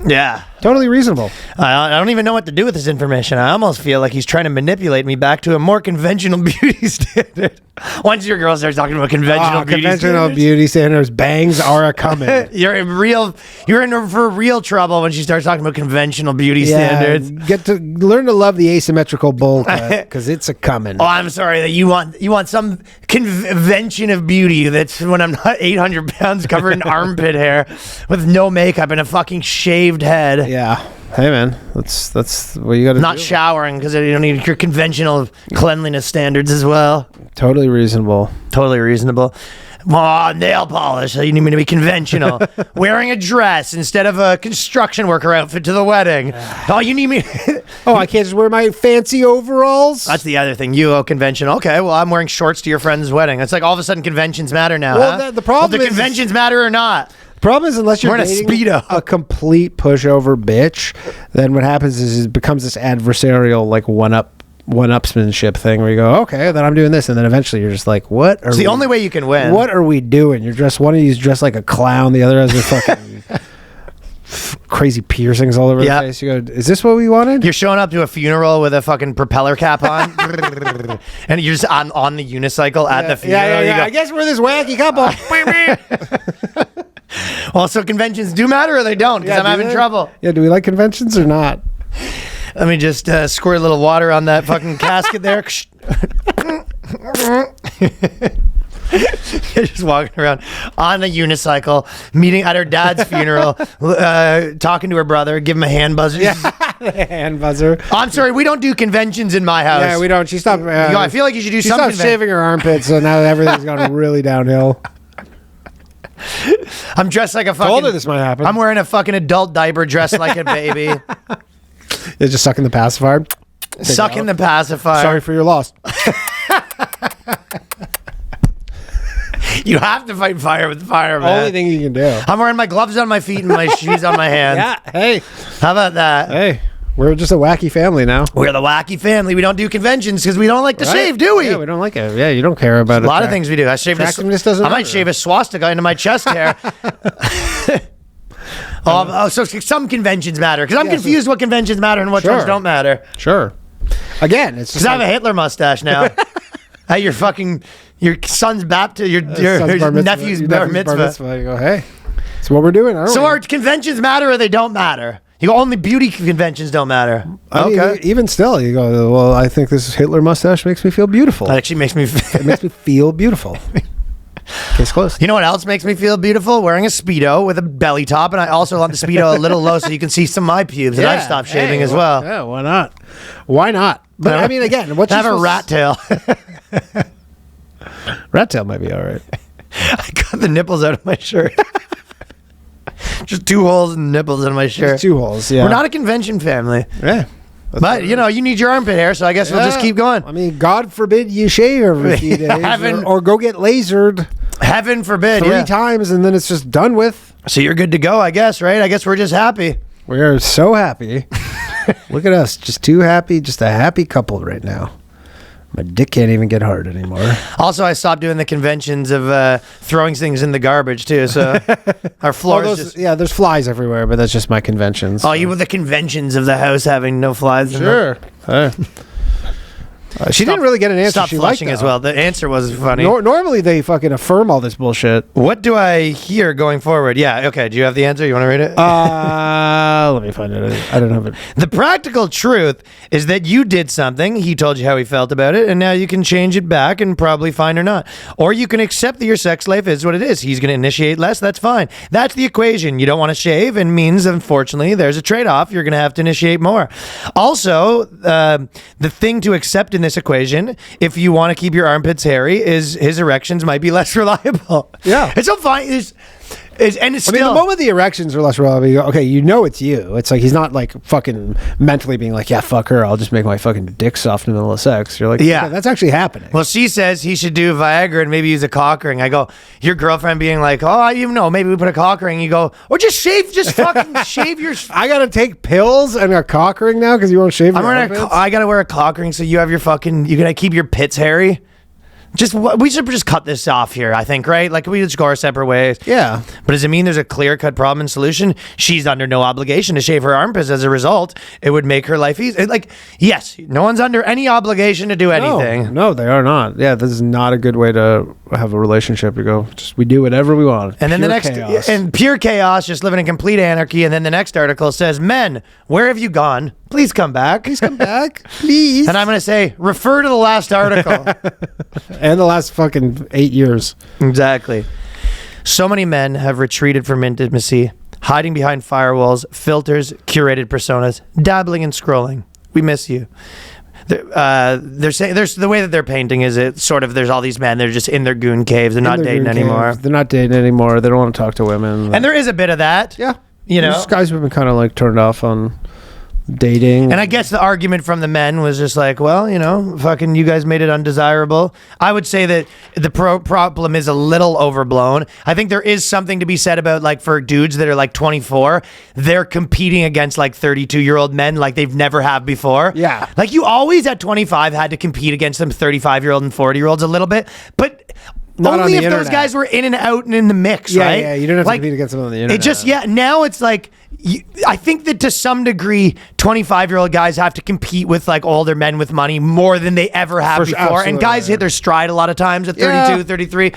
Yeah. Totally reasonable. I don't even know what to do with this information. I almost feel like he's trying to manipulate me back to a more conventional beauty standard. Once your girl starts talking about conventional beauty standards, bangs are a coming. You're in for real trouble when she starts talking about conventional beauty standards. Get to learn to love the asymmetrical bowl cut because it's a coming. Oh, I'm sorry that you want some convention of beauty that's when I'm not 800 pounds covered in armpit hair with no makeup and a fucking shaved head. Yeah. Hey man, that's what you got to do. Not showering because you don't need your conventional cleanliness standards as well. Totally reasonable. Nail polish. You need me to be conventional. Wearing a dress instead of a construction worker outfit to the wedding. Oh, you need me. I can't just wear my fancy overalls. That's the other thing. You go conventional. Okay, well, I'm wearing shorts to your friend's wedding. It's like all of a sudden conventions matter now. Well, the problem is conventions matter or not. The problem is unless you're wearing dating a Speedo, a complete pushover bitch, then what happens is it becomes this adversarial like one-upsmanship thing where you go, okay, then I'm doing this, and then eventually you're just like, what? It's the only way you can win. What are we doing? You're dressed. One of you's dressed like a clown. The other has a fucking crazy piercings all over the face. You go, is this what we wanted? You're showing up to a funeral with a fucking propeller cap on, and you're just on the unicycle at the funeral. Yeah. You go, I guess we're this wacky couple. well, so conventions do matter or they don't? Because I'm having trouble. Yeah, do we like conventions or not? Let me just squirt a little water on that fucking casket there. You're just walking around on a unicycle, meeting at her dad's funeral, talking to her brother, give him a hand buzzer. Yeah, hand buzzer. I'm sorry, we don't do conventions in my house. Yeah, we don't. She stopped. I feel like you should do she something. She stopped shaving her armpits, so now everything's gone really downhill. I'm dressed like a fucking... Told her this might happen. I'm wearing a fucking adult diaper, dressed like a baby. It's just sucking the pacifier. Sucking the pacifier. Sorry for your loss. You have to fight fire with fire, man. Only thing you can do. I'm wearing my gloves on my feet and my shoes on my hands. Yeah, hey. How about that? Hey, we're just a wacky family now. We're the wacky family. We don't do conventions because we don't like to shave, do we? Yeah, we don't like it. Yeah, you don't care about it. A lot of things we do. I shaved I might shave a swastika into my chest hair. So some conventions matter because I'm confused what conventions matter and which ones don't matter. Sure. Again, it's because I have a Hitler mustache now. At your son's baptism, your nephew's bar mitzvah. You go, hey, that's what we're doing. Our conventions matter or they don't matter? You go, only beauty conventions don't matter. I mean, even still, you go, well, I think this Hitler mustache makes me feel beautiful. That actually makes me it makes me feel beautiful. Case closed. You know what else makes me feel beautiful? Wearing a Speedo with a belly top, and I also want the Speedo a little low so you can see some of my pubes, and I've stopped shaving as well. Yeah, why not? Why not? But I mean, again, what's have a rat tail. Rat tail might be all right. I got the nipples out of my shirt. Just 2 holes and nipples in my shirt. Just 2 holes, yeah. We're not a convention family. Yeah. But, you need your armpit hair, so I guess we'll just keep going. I mean, God forbid you shave every few days or go get lasered. Heaven forbid, 3 times, and then it's just done with. So you're good to go, I guess, right? I guess we're just happy. We are so happy. Look at us, just too happy, just a happy couple right now. My dick can't even get hard anymore. Also, I stopped doing the conventions of throwing things in the garbage, too, so our floors just... Yeah, there's flies everywhere, but that's just my conventions. So. Oh, you were the conventions of the house having no flies in them? Sure. She didn't really get an answer. Stop she flushing liked, as well. The answer was funny. Normally, they fucking affirm all this bullshit. What do I hear going forward? Yeah, okay. Do you have the answer? You want to read it? Let me find it. I don't have it. The practical truth is that you did something. He told you how he felt about it, and now you can change it back and probably fine or not. Or you can accept that your sex life is what it is. He's going to initiate less. That's fine. That's the equation. You don't want to shave, and means, unfortunately, there's a trade-off. You're going to have to initiate more. Also, the thing to accept in this equation, if you want to keep your armpits hairy, is his erections might be less reliable. Yeah. It's so fine. It's still... I mean, the moment the erections are less reliable, you go, okay, it's you. It's like he's not like fucking mentally being like, yeah, fuck her, I'll just make my fucking dick soft in the middle of sex. You're like, yeah, okay, that's actually happening. Well, she says he should do Viagra and maybe use a cock ring. I go, your girlfriend being like, maybe we put a cock ring. You go, or just fucking shave your... I gotta take pills and a cock ring now because you won't shave your armpits? I gotta wear a cock ring so you have your fucking... You gotta keep your pits hairy. We should just cut this off here, I think, right? Like, we just go our separate ways. Yeah. But does it mean there's a clear-cut problem and solution? She's under no obligation to shave her armpits. As a result, it would make her life easy. Like, yes, no one's under any obligation to do anything. No, they are not. Yeah, this is not a good way to have a relationship. You go, we do whatever we want. And then the next... chaos. And pure chaos, just living in complete anarchy. And then the next article says, men, where have you gone? Please come back. Please come back. Please. And I'm going to say, refer to the last article. And the last fucking 8 years. Exactly. So many men have retreated from intimacy, hiding behind firewalls, filters, curated personas, dabbling and scrolling. We miss you. They're saying there's the way that they're painting is it sort of there's all these men, they're just in their goon caves, they're not dating anymore. They're not dating anymore. They don't want to talk to women. And there is a bit of that. Yeah. These guys have been kind of like turned off on dating. And I guess the argument from the men was just like, well, fucking you guys made it undesirable. I would say that the problem is a little overblown. I think there is something to be said about like for dudes that are like 24, they're competing against like 32-year-old men like they've never have before. Yeah. Like you always at 25 had to compete against them 35-year-old and 40-year-olds a little bit. But Not on only the if those internet. guys were in and out and in the mix, right? Yeah, you don't have to compete against them on the internet. It just, now it's like, I think that to some degree, 25-year-old guys have to compete with like older men with money more than they ever have before. And absolutely, guys hit their stride a lot of times at 32, 33.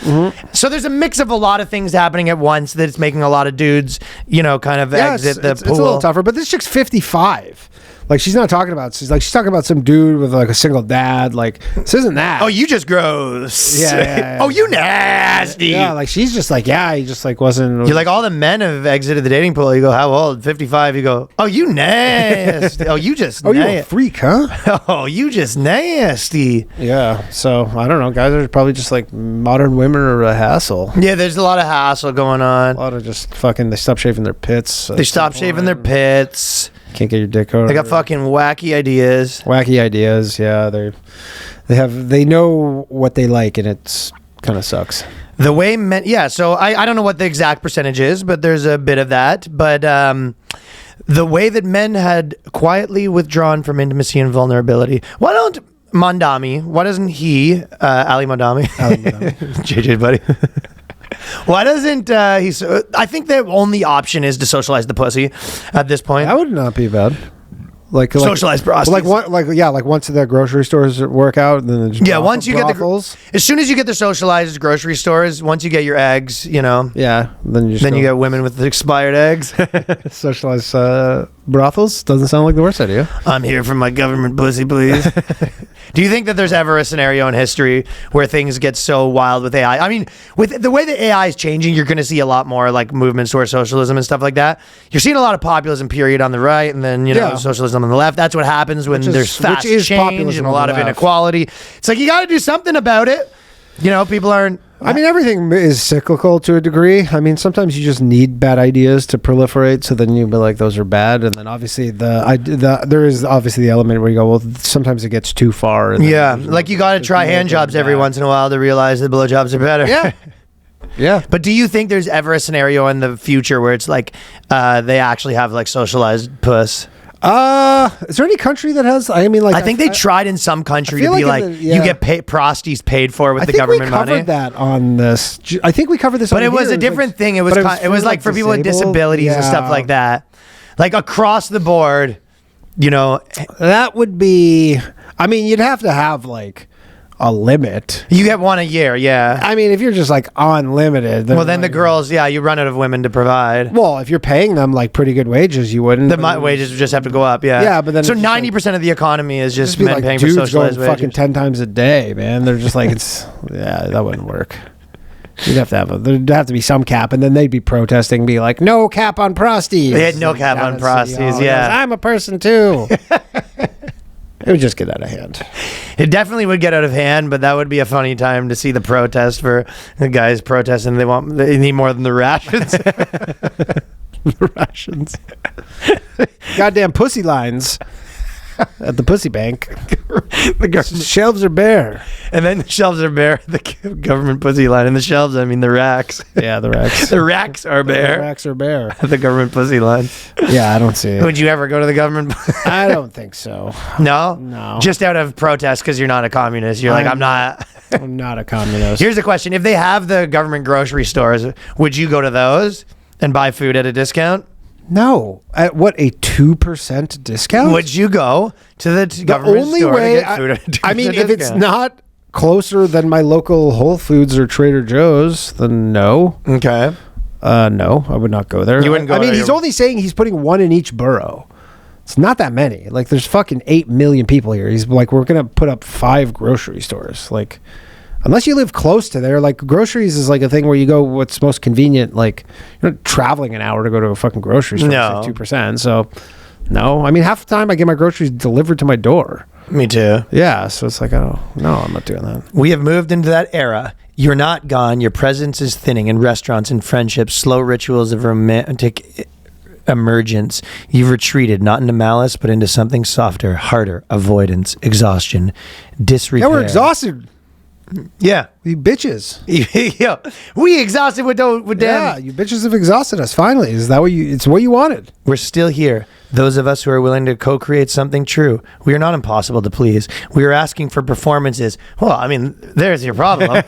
So there's a mix of a lot of things happening at once that's making a lot of dudes, kind of exit the pool. It's a little tougher, but this chick's 55. Like, she's not talking about, she's talking about some dude with like a single dad. Like, this isn't that. Oh, you just gross. Yeah. Oh, you nasty. Yeah, like she's just like, he just like wasn't. You're like, all the men have exited the dating pool. You go, how old? 55. You go, oh, you nasty. Oh, you just you a freak, huh? Oh, you just nasty. Yeah. So I don't know. Guys are probably just like modern women are a hassle. Yeah, there's a lot of hassle going on. A lot of just fucking. They stop shaving their pits. They stop shaving their pits. Can't get your dick over. They got fucking wacky ideas. Wacky ideas. Yeah, they know what they like, and it's kind of sucks. The way men, so I don't know what the exact percentage is, but there's a bit of that. But the way that men had quietly withdrawn from intimacy and vulnerability. Why doesn't he, Ali Mondami, JJ buddy, why doesn't he? I think the only option is to socialize the pussy at this point. That would not be bad. Like socialized prostitutes. Like once the grocery stores work out, then once you brothels. As soon as you get the socialized grocery stores, once you get your eggs, then you get women with expired eggs. Socialized brothels doesn't sound like the worst idea. I'm here for my government pussy, please. Do you think that there's ever a scenario in history where things get so wild with AI? I mean, with the way that AI is changing, you're going to see a lot more like movements towards socialism and stuff like that. You're seeing a lot of populism period on the right, and then socialism on the left. That's what happens when there's fast change and a lot of inequality. It's like you got to do something about it. People aren't. I mean, everything is cyclical to a degree. I mean, sometimes you just need bad ideas to proliferate, so then you'll be like, those are bad. And then obviously there is obviously the element where you go, well, sometimes it gets too far. And like you got to try hand jobs every once in a while to realize that blowjobs are better. Yeah. Yeah. But do you think there's ever a scenario in the future where it's like they actually have like socialized puss? Is there any country that has? I mean, like I think they tried in some country to be like you get prosties paid for with the government money. I think we covered that on this. I think we covered this. But it was a different thing. It was like for people with disabilities and stuff like that, like across the board. That would be. I mean, you'd have to have like a limit. You get one a year, yeah. I mean, if you're just like unlimited, then the girls, you run out of women to provide. Well, if you're paying them like pretty good wages, you wouldn't. The wages would just have to go up, yeah. Yeah, but then 90% of the economy is just men paying for socialized wages. Fucking 10 times a day, man. They're just like that wouldn't work. You'd have to there'd have to be some cap, and then they'd be protesting, be like, no cap on prosties. They had no cap on prosties, yeah. I'm a person too. It would just get out of hand. It definitely would get out of hand, but that would be a funny time to see the protest for the guys protesting. They need more than the rations. The rations. Goddamn pussy lines at the pussy bank. The shelves are bare. And then the shelves are bare. The government pussy line. And the shelves, I mean the racks. Yeah, the racks. The racks are bare. The racks are bare. The government pussy line. Yeah, I don't see it. Would you ever go to the government? I don't think so. No? No. Just out of protest because you're not a communist. You're I'm not a communist. Here's the question. If they have the government grocery stores, would you go to those and buy food at a discount? No. At what, a 2% discount? Would you go to the government only store way to get food at a 2% I mean, discount? if it's not closer than my local Whole Foods or Trader Joe's, then no. Okay. No, I would not go there. You wouldn't go I mean, there. he's only saying he's putting one in each borough. It's not that many. Like, there's fucking 8 million people here. He's like, we're going to put up 5 grocery stores. Like, unless you live close to there, like groceries is like a thing where you go what's most convenient. Like, you're not traveling an hour to go to a fucking grocery store. No. It's like 2%. So, no. I mean, half the time I get my groceries delivered to my door. Me too. Yeah. So it's like, no, I'm not doing that. We have moved into that era. You're not gone. Your presence is thinning in restaurants and friendships. Slow rituals of romantic emergence. You've retreated not into malice, but into something softer, harder. Avoidance, exhaustion, disrepair. Yeah, we're exhausted. Yeah. You bitches. Yeah. We exhausted with them. Yeah, you bitches have exhausted us. Finally, is that what it's what you wanted? We're still here. Those of us who are willing to co-create something true. We are not impossible to please. We are asking for performances. Well, I mean, there's your problem.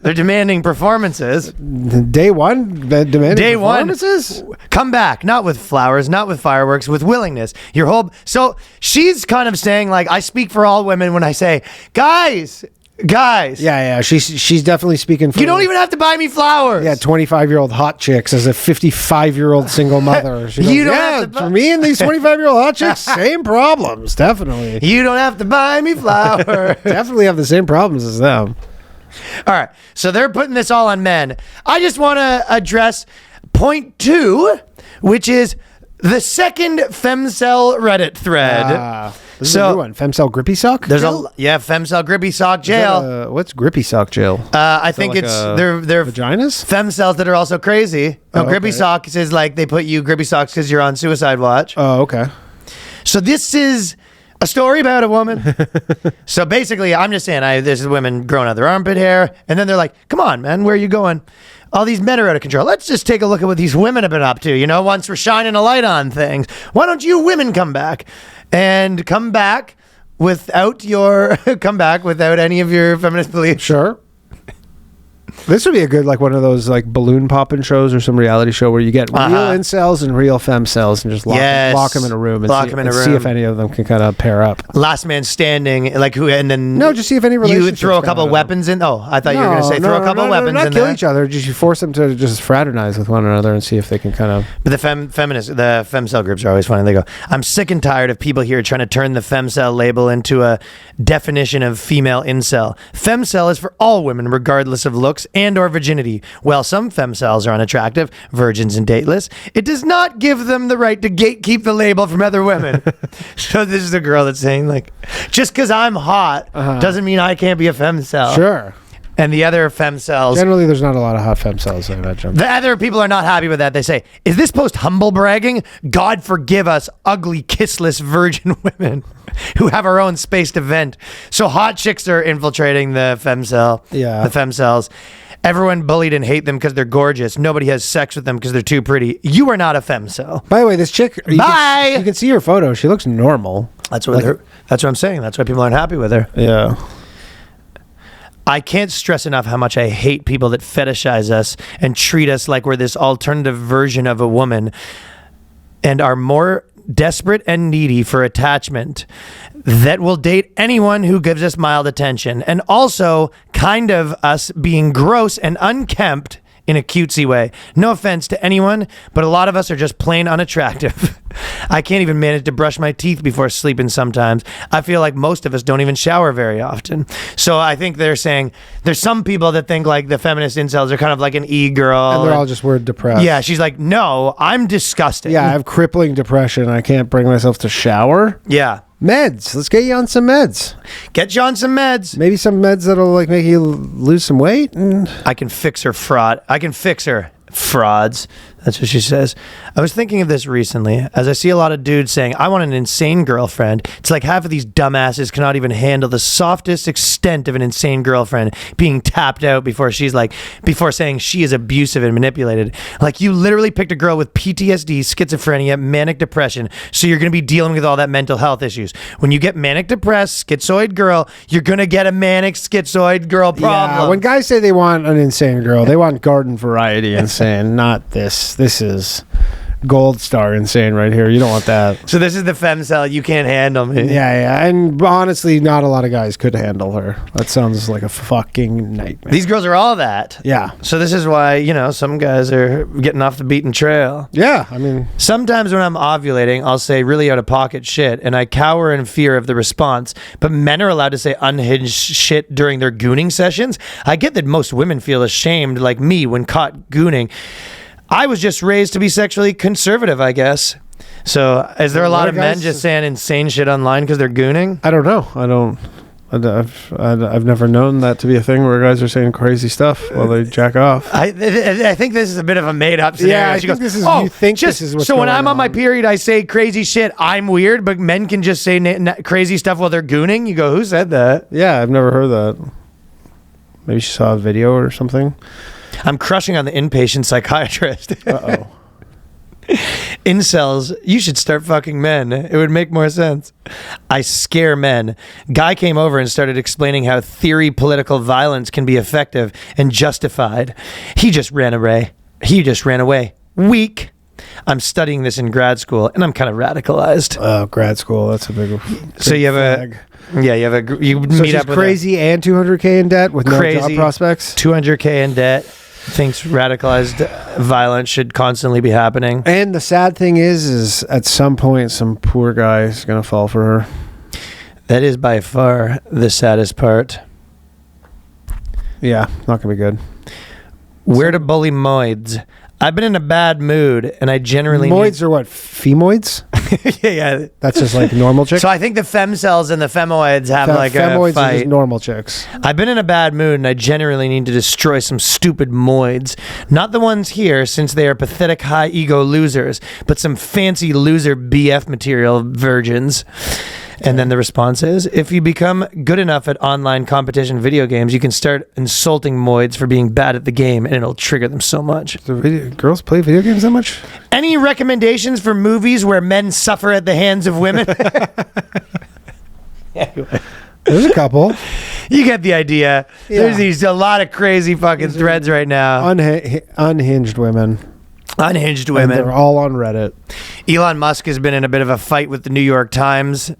They're demanding performances. Day one, demanding Day one, performances? come back, not with flowers, not with fireworks, with willingness. Your whole so she's kind of saying like, I speak for all women when I say, guys. Yeah. She's definitely speaking for. You don't even have to buy me flowers. Yeah, 25-year-old hot chicks as a 55-year-old single mother. She goes, You don't have to for me and these 25-year-old hot chicks, same problems, definitely. You don't have to buy me flowers. Definitely have the same problems as them. All right, so they're putting this all on men. I just want to address point 2, which is the second Femcel Reddit thread. This is a new one. Femcel grippy sock? There's jail? Femcel grippy sock jail. What's grippy sock jail? I think like it's they're vaginas? Femcels that are also crazy. No, grippy socks is like they put you grippy socks because you're on suicide watch. Oh, okay. So this is a story about a woman. So basically, I'm just saying, there's women growing out their armpit hair, and then they're like, come on, man, where are you going? All these men are out of control. Let's just take a look at what these women have been up to. You know, once we're shining a light on things, why don't you women come back? And come back without any of your feminist beliefs. Sure. This would be a good, like, one of those, like, balloon popping shows or some reality show where you get real incels and real femcels and just lock them in a room and see if any of them can kind of pair up. Last man standing, like who, and then no, just see if any relationships. You would throw a couple weapons in. Oh, I thought you were going to say throw a couple weapons not in kill there. each other. Just you force them to just fraternize with one another and see if they can kind of. But the femcel groups are always funny. They go, I'm sick and tired of people here trying to turn the femcel label into a definition of female incel. Femcel is for all women, regardless of looks and or virginity. While some femcels are unattractive, virgins and dateless, it does not give them the right to gatekeep the label from other women. So this is a girl that's saying, like, just because I'm hot doesn't mean I can't be a femcel. Sure. And the other femcels... Generally, there's not a lot of hot femcels, I imagine. The other people are not happy with that. They say, is this post humble bragging? God forgive us, ugly, kissless virgin women who have our own space to vent. So hot chicks are infiltrating the femcel. Yeah. The femcels. Everyone bullied and hate them because they're gorgeous. Nobody has sex with them because they're too pretty. You are not a femcel. By the way, this chick... You Bye! can see her photo. She looks normal. That's what I'm saying. That's why people aren't happy with her. Yeah. I can't stress enough how much I hate people that fetishize us and treat us like we're this alternative version of a woman and are more desperate and needy for attachment that will date anyone who gives us mild attention, and also kind of us being gross and unkempt in a cutesy way. No offense to anyone, but a lot of us are just plain unattractive. I can't even manage to brush my teeth before sleeping sometimes. I feel like most of us don't even shower very often. So I think they're saying there's some people that think like the feminist incels are kind of like an e-girl. And they're all just word depressed. Yeah, she's like, no, I'm disgusting. Yeah, I have crippling depression. I can't bring myself to shower. Yeah. Meds. Let's get you on some meds. Get you on some meds. Maybe some meds that'll like make you lose some weight. I can fix her fraud. I can fix her frauds. That's what she says. I was thinking of this recently as I see a lot of dudes saying, I want an insane girlfriend. It's like half of these dumbasses cannot even handle the softest extent of an insane girlfriend being tapped out before saying she is abusive and manipulated. Like, you literally picked a girl with PTSD, schizophrenia, manic depression, so you're going to be dealing with all that mental health issues. When you get manic depressed, schizoid girl, you're going to get a manic schizoid girl problem. Yeah, when guys say they want an insane girl, they want garden variety insane, not this. This is gold star insane right here. You don't want that. So this is the femcel. You can't handle me. Yeah. And honestly, not a lot of guys could handle her. That sounds like a fucking nightmare. These girls are all that. Yeah. So this is why, some guys are getting off the beaten trail. Yeah, I mean... Sometimes when I'm ovulating, I'll say really out-of-pocket shit, and I cower in fear of the response, but men are allowed to say unhinged shit during their gooning sessions. I get that most women feel ashamed, like me, when caught gooning. I was just raised to be sexually conservative, I guess. So, is there a lot of men just saying insane shit online because they're gooning? I don't know. I've never known that to be a thing where guys are saying crazy stuff while they jack off. I think this is a bit of a made-up scenario. Yeah, this is what's so when I'm on on my period, I say crazy shit. I'm weird, but men can just say crazy stuff while they're gooning. You go, who said that? Yeah, I've never heard that. Maybe she saw a video or something. I'm crushing on the inpatient psychiatrist. Uh-oh. Incels, you should start fucking men. It would make more sense. I scare men. Guy came over and started explaining how theory political violence can be effective and justified. He just ran away. Weak. I'm studying this in grad school, and I'm kind of radicalized. Oh, grad school. That's a big. So you have flag. you So meet she's up with crazy and 200K in debt with no job prospects. 200K in debt. Thinks radicalized violence should constantly be happening. And the sad thing is at some point, some poor guy is going to fall for her. That is by far the saddest part. Yeah, not going to be good. Where to bully moids? I've been in a bad mood, and I generally Moids are what? Femoids? yeah. That's just like normal chicks? So I think the femcells and the femoids have like a femoids are just fight. normal chicks. I've been in a bad mood, and I generally need to destroy some stupid moids. Not the ones here, since they are pathetic high-ego losers, but some fancy loser BF material virgins. And then the response is, if you become good enough at online competition video games, you can start insulting moids for being bad at the game, and it'll trigger them so much. Do girls play video games that much? Any recommendations for movies where men suffer at the hands of women? There's a couple. You get the idea. Yeah. There's a lot of crazy fucking threads right now. Unhinged women. Unhinged And women. they're all on Reddit. Elon Musk has been in a bit of a fight with the New York Times.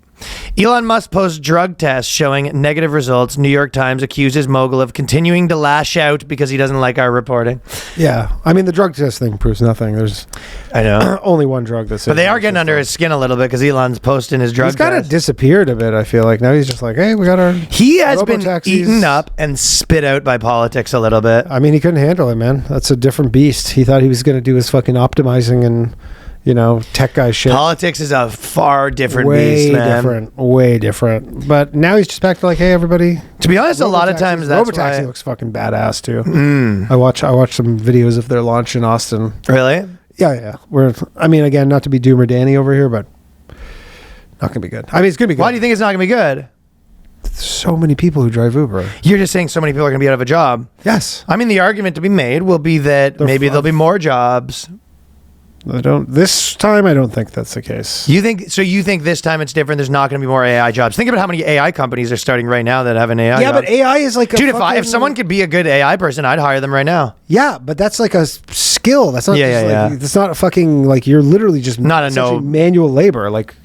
Elon Musk posts drug tests showing negative results. New York Times accuses mogul of continuing to lash out because he doesn't like our reporting. Yeah. I mean, the drug test thing proves nothing. There's only one drug that's... But they are getting under his skin a little bit because Elon's posting his drug He's kind of test. disappeared a bit, I feel like. Now he's just like, hey, we got our... He has been robo-taxis. eaten up and spit out by politics a little bit. I mean, he couldn't handle it, man. That's a different beast. He thought he was going to do his fucking optimizing and, tech guy shit. Politics is a far different way beast, man. Way different. But now he's just back to like, hey, everybody. To be honest, a lot of times that's Robotaxi why... looks fucking badass too. I watched some videos of their launch in Austin. Really? Yeah. Again, not to be Doomer Danny over here, but not gonna be good. I mean, it's gonna be good. Why do you think it's not going to be good? So many people who drive Uber. You're just saying so many people are going to be out of a job. Yes. I mean, the argument to be made will be that maybe there'll be more jobs. This time, I don't think that's the case. You think this time it's different? There's not going to be more AI jobs. Think about how many AI companies are starting right now that have an AI job. But AI is like Dude, if someone could be a good AI person, I'd hire them right now. Yeah, but that's like a skill. That's not Yeah. It's not a fucking, like, you're literally just Not a essentially no- manual labor. Like,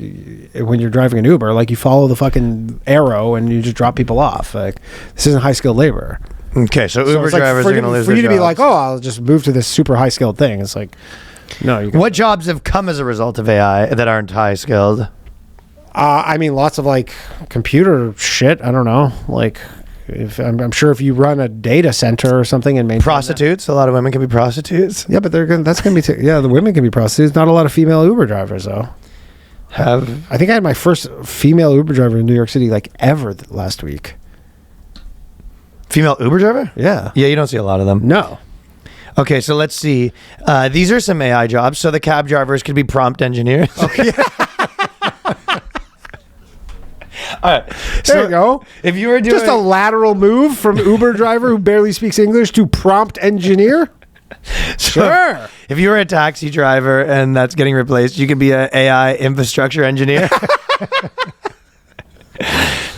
when you're driving an Uber, like, you follow the fucking arrow and you just drop people off. Like, this isn't high-skilled labor. Okay, so Uber it's like drivers are going to lose for their you to be jobs. like, oh, I'll just move to this super high-skilled thing. It's like, no. You What jobs have come as a result of AI that aren't high-skilled? lots of, like, computer shit. I don't know. Like, I'm sure if you run a data center or something and maintain Prostitutes. A lot of women can be prostitutes. that. Yeah, but that's going to be... the women can be prostitutes. Not a lot of female Uber drivers, though. I think I had my first female Uber driver in New York City, like, ever last week. Female Uber driver? Yeah. Yeah, you don't see a lot of them. No. Okay, so let's see. These are some AI jobs. So the cab drivers could be prompt engineers. Okay. All right. There you go. If you were doing Just a lateral move from Uber driver who barely speaks English to prompt engineer? Sure. If you were a taxi driver and that's getting replaced, you could be an AI infrastructure engineer.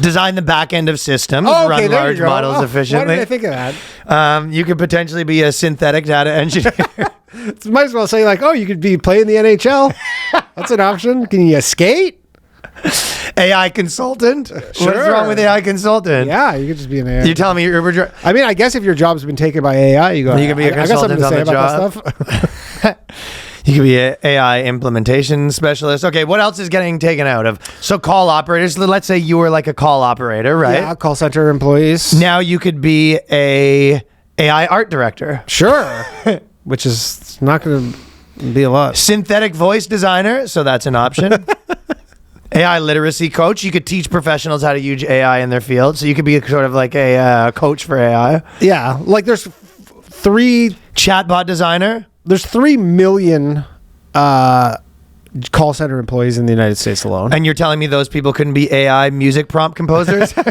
Design the back end of systems, run large models efficiently. Why did I think of that? You could potentially be a synthetic data engineer. Might as well say, like, oh, you could be playing the NHL. That's an option. Can you skate? AI consultant? What's wrong with AI consultant? Yeah, you could just be an AI. You're telling me your Uber driver... I mean, I guess if your job's been taken by AI, you can be a consultant on the job. You could be an AI implementation specialist. Okay, what else is getting taken out of? So call operators. Let's say you were like a call operator, right? Yeah, call center employees. Now you could be a AI art director. Sure. Which is not going to be a lot. Synthetic voice designer. So that's an option. AI literacy coach. You could teach professionals how to use AI in their field. So you could be sort of like a coach for AI. Yeah, like there's three... Chatbot designer. There's 3 million call center employees in the United States alone. And you're telling me those people couldn't be AI music prompt composers? I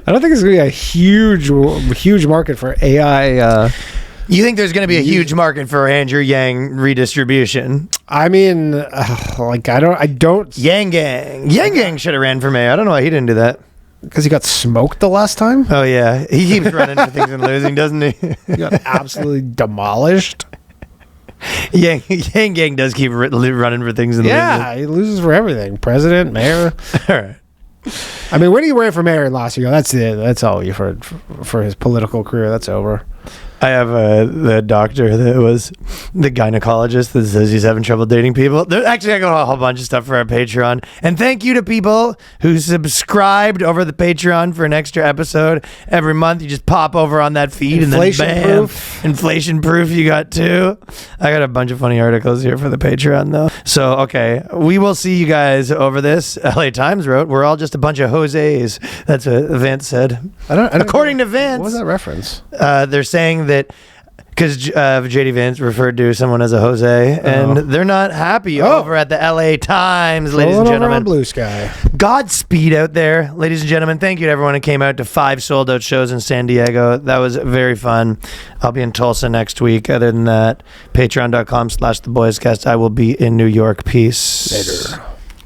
don't think it's going to be a huge market for AI You think there's going to be a huge market for Andrew Yang redistribution? I mean, I don't. Yang Gang should have ran for mayor. I don't know why he didn't do that. Because he got smoked the last time? Oh, yeah. He keeps running for things and losing, doesn't he? He got absolutely demolished. Yang Gang does keep running for things and losing. Yeah, he loses for everything. President, mayor. All right. I mean, when he ran for mayor in Los Angeles, that's all you've heard for his political career. That's over. I have the doctor that was the gynecologist that says he's having trouble dating people. Actually, I got a whole bunch of stuff for our Patreon. And thank you to people who subscribed over the Patreon for an extra episode every month. You just pop over on that feed Inflation and then bam, proof. inflation proof you got too. I got a bunch of funny articles here for the Patreon though. So, okay, we will see you guys over this. LA Times wrote, we're all just a bunch of Jose's. That's what Vance said. I don't According to Vance. What was that reference? They're saying that because JD Vance referred to someone as a Jose, and they're not happy over at the LA Times, ladies and Rolling over gentlemen. on Blue Sky. Godspeed out there, ladies and gentlemen. Thank you to everyone who came out to 5 sold-out shows in San Diego. That was very fun. I'll be in Tulsa next week. Other than that, patreon.com/theboyscast. I will be in New York. Peace. Later.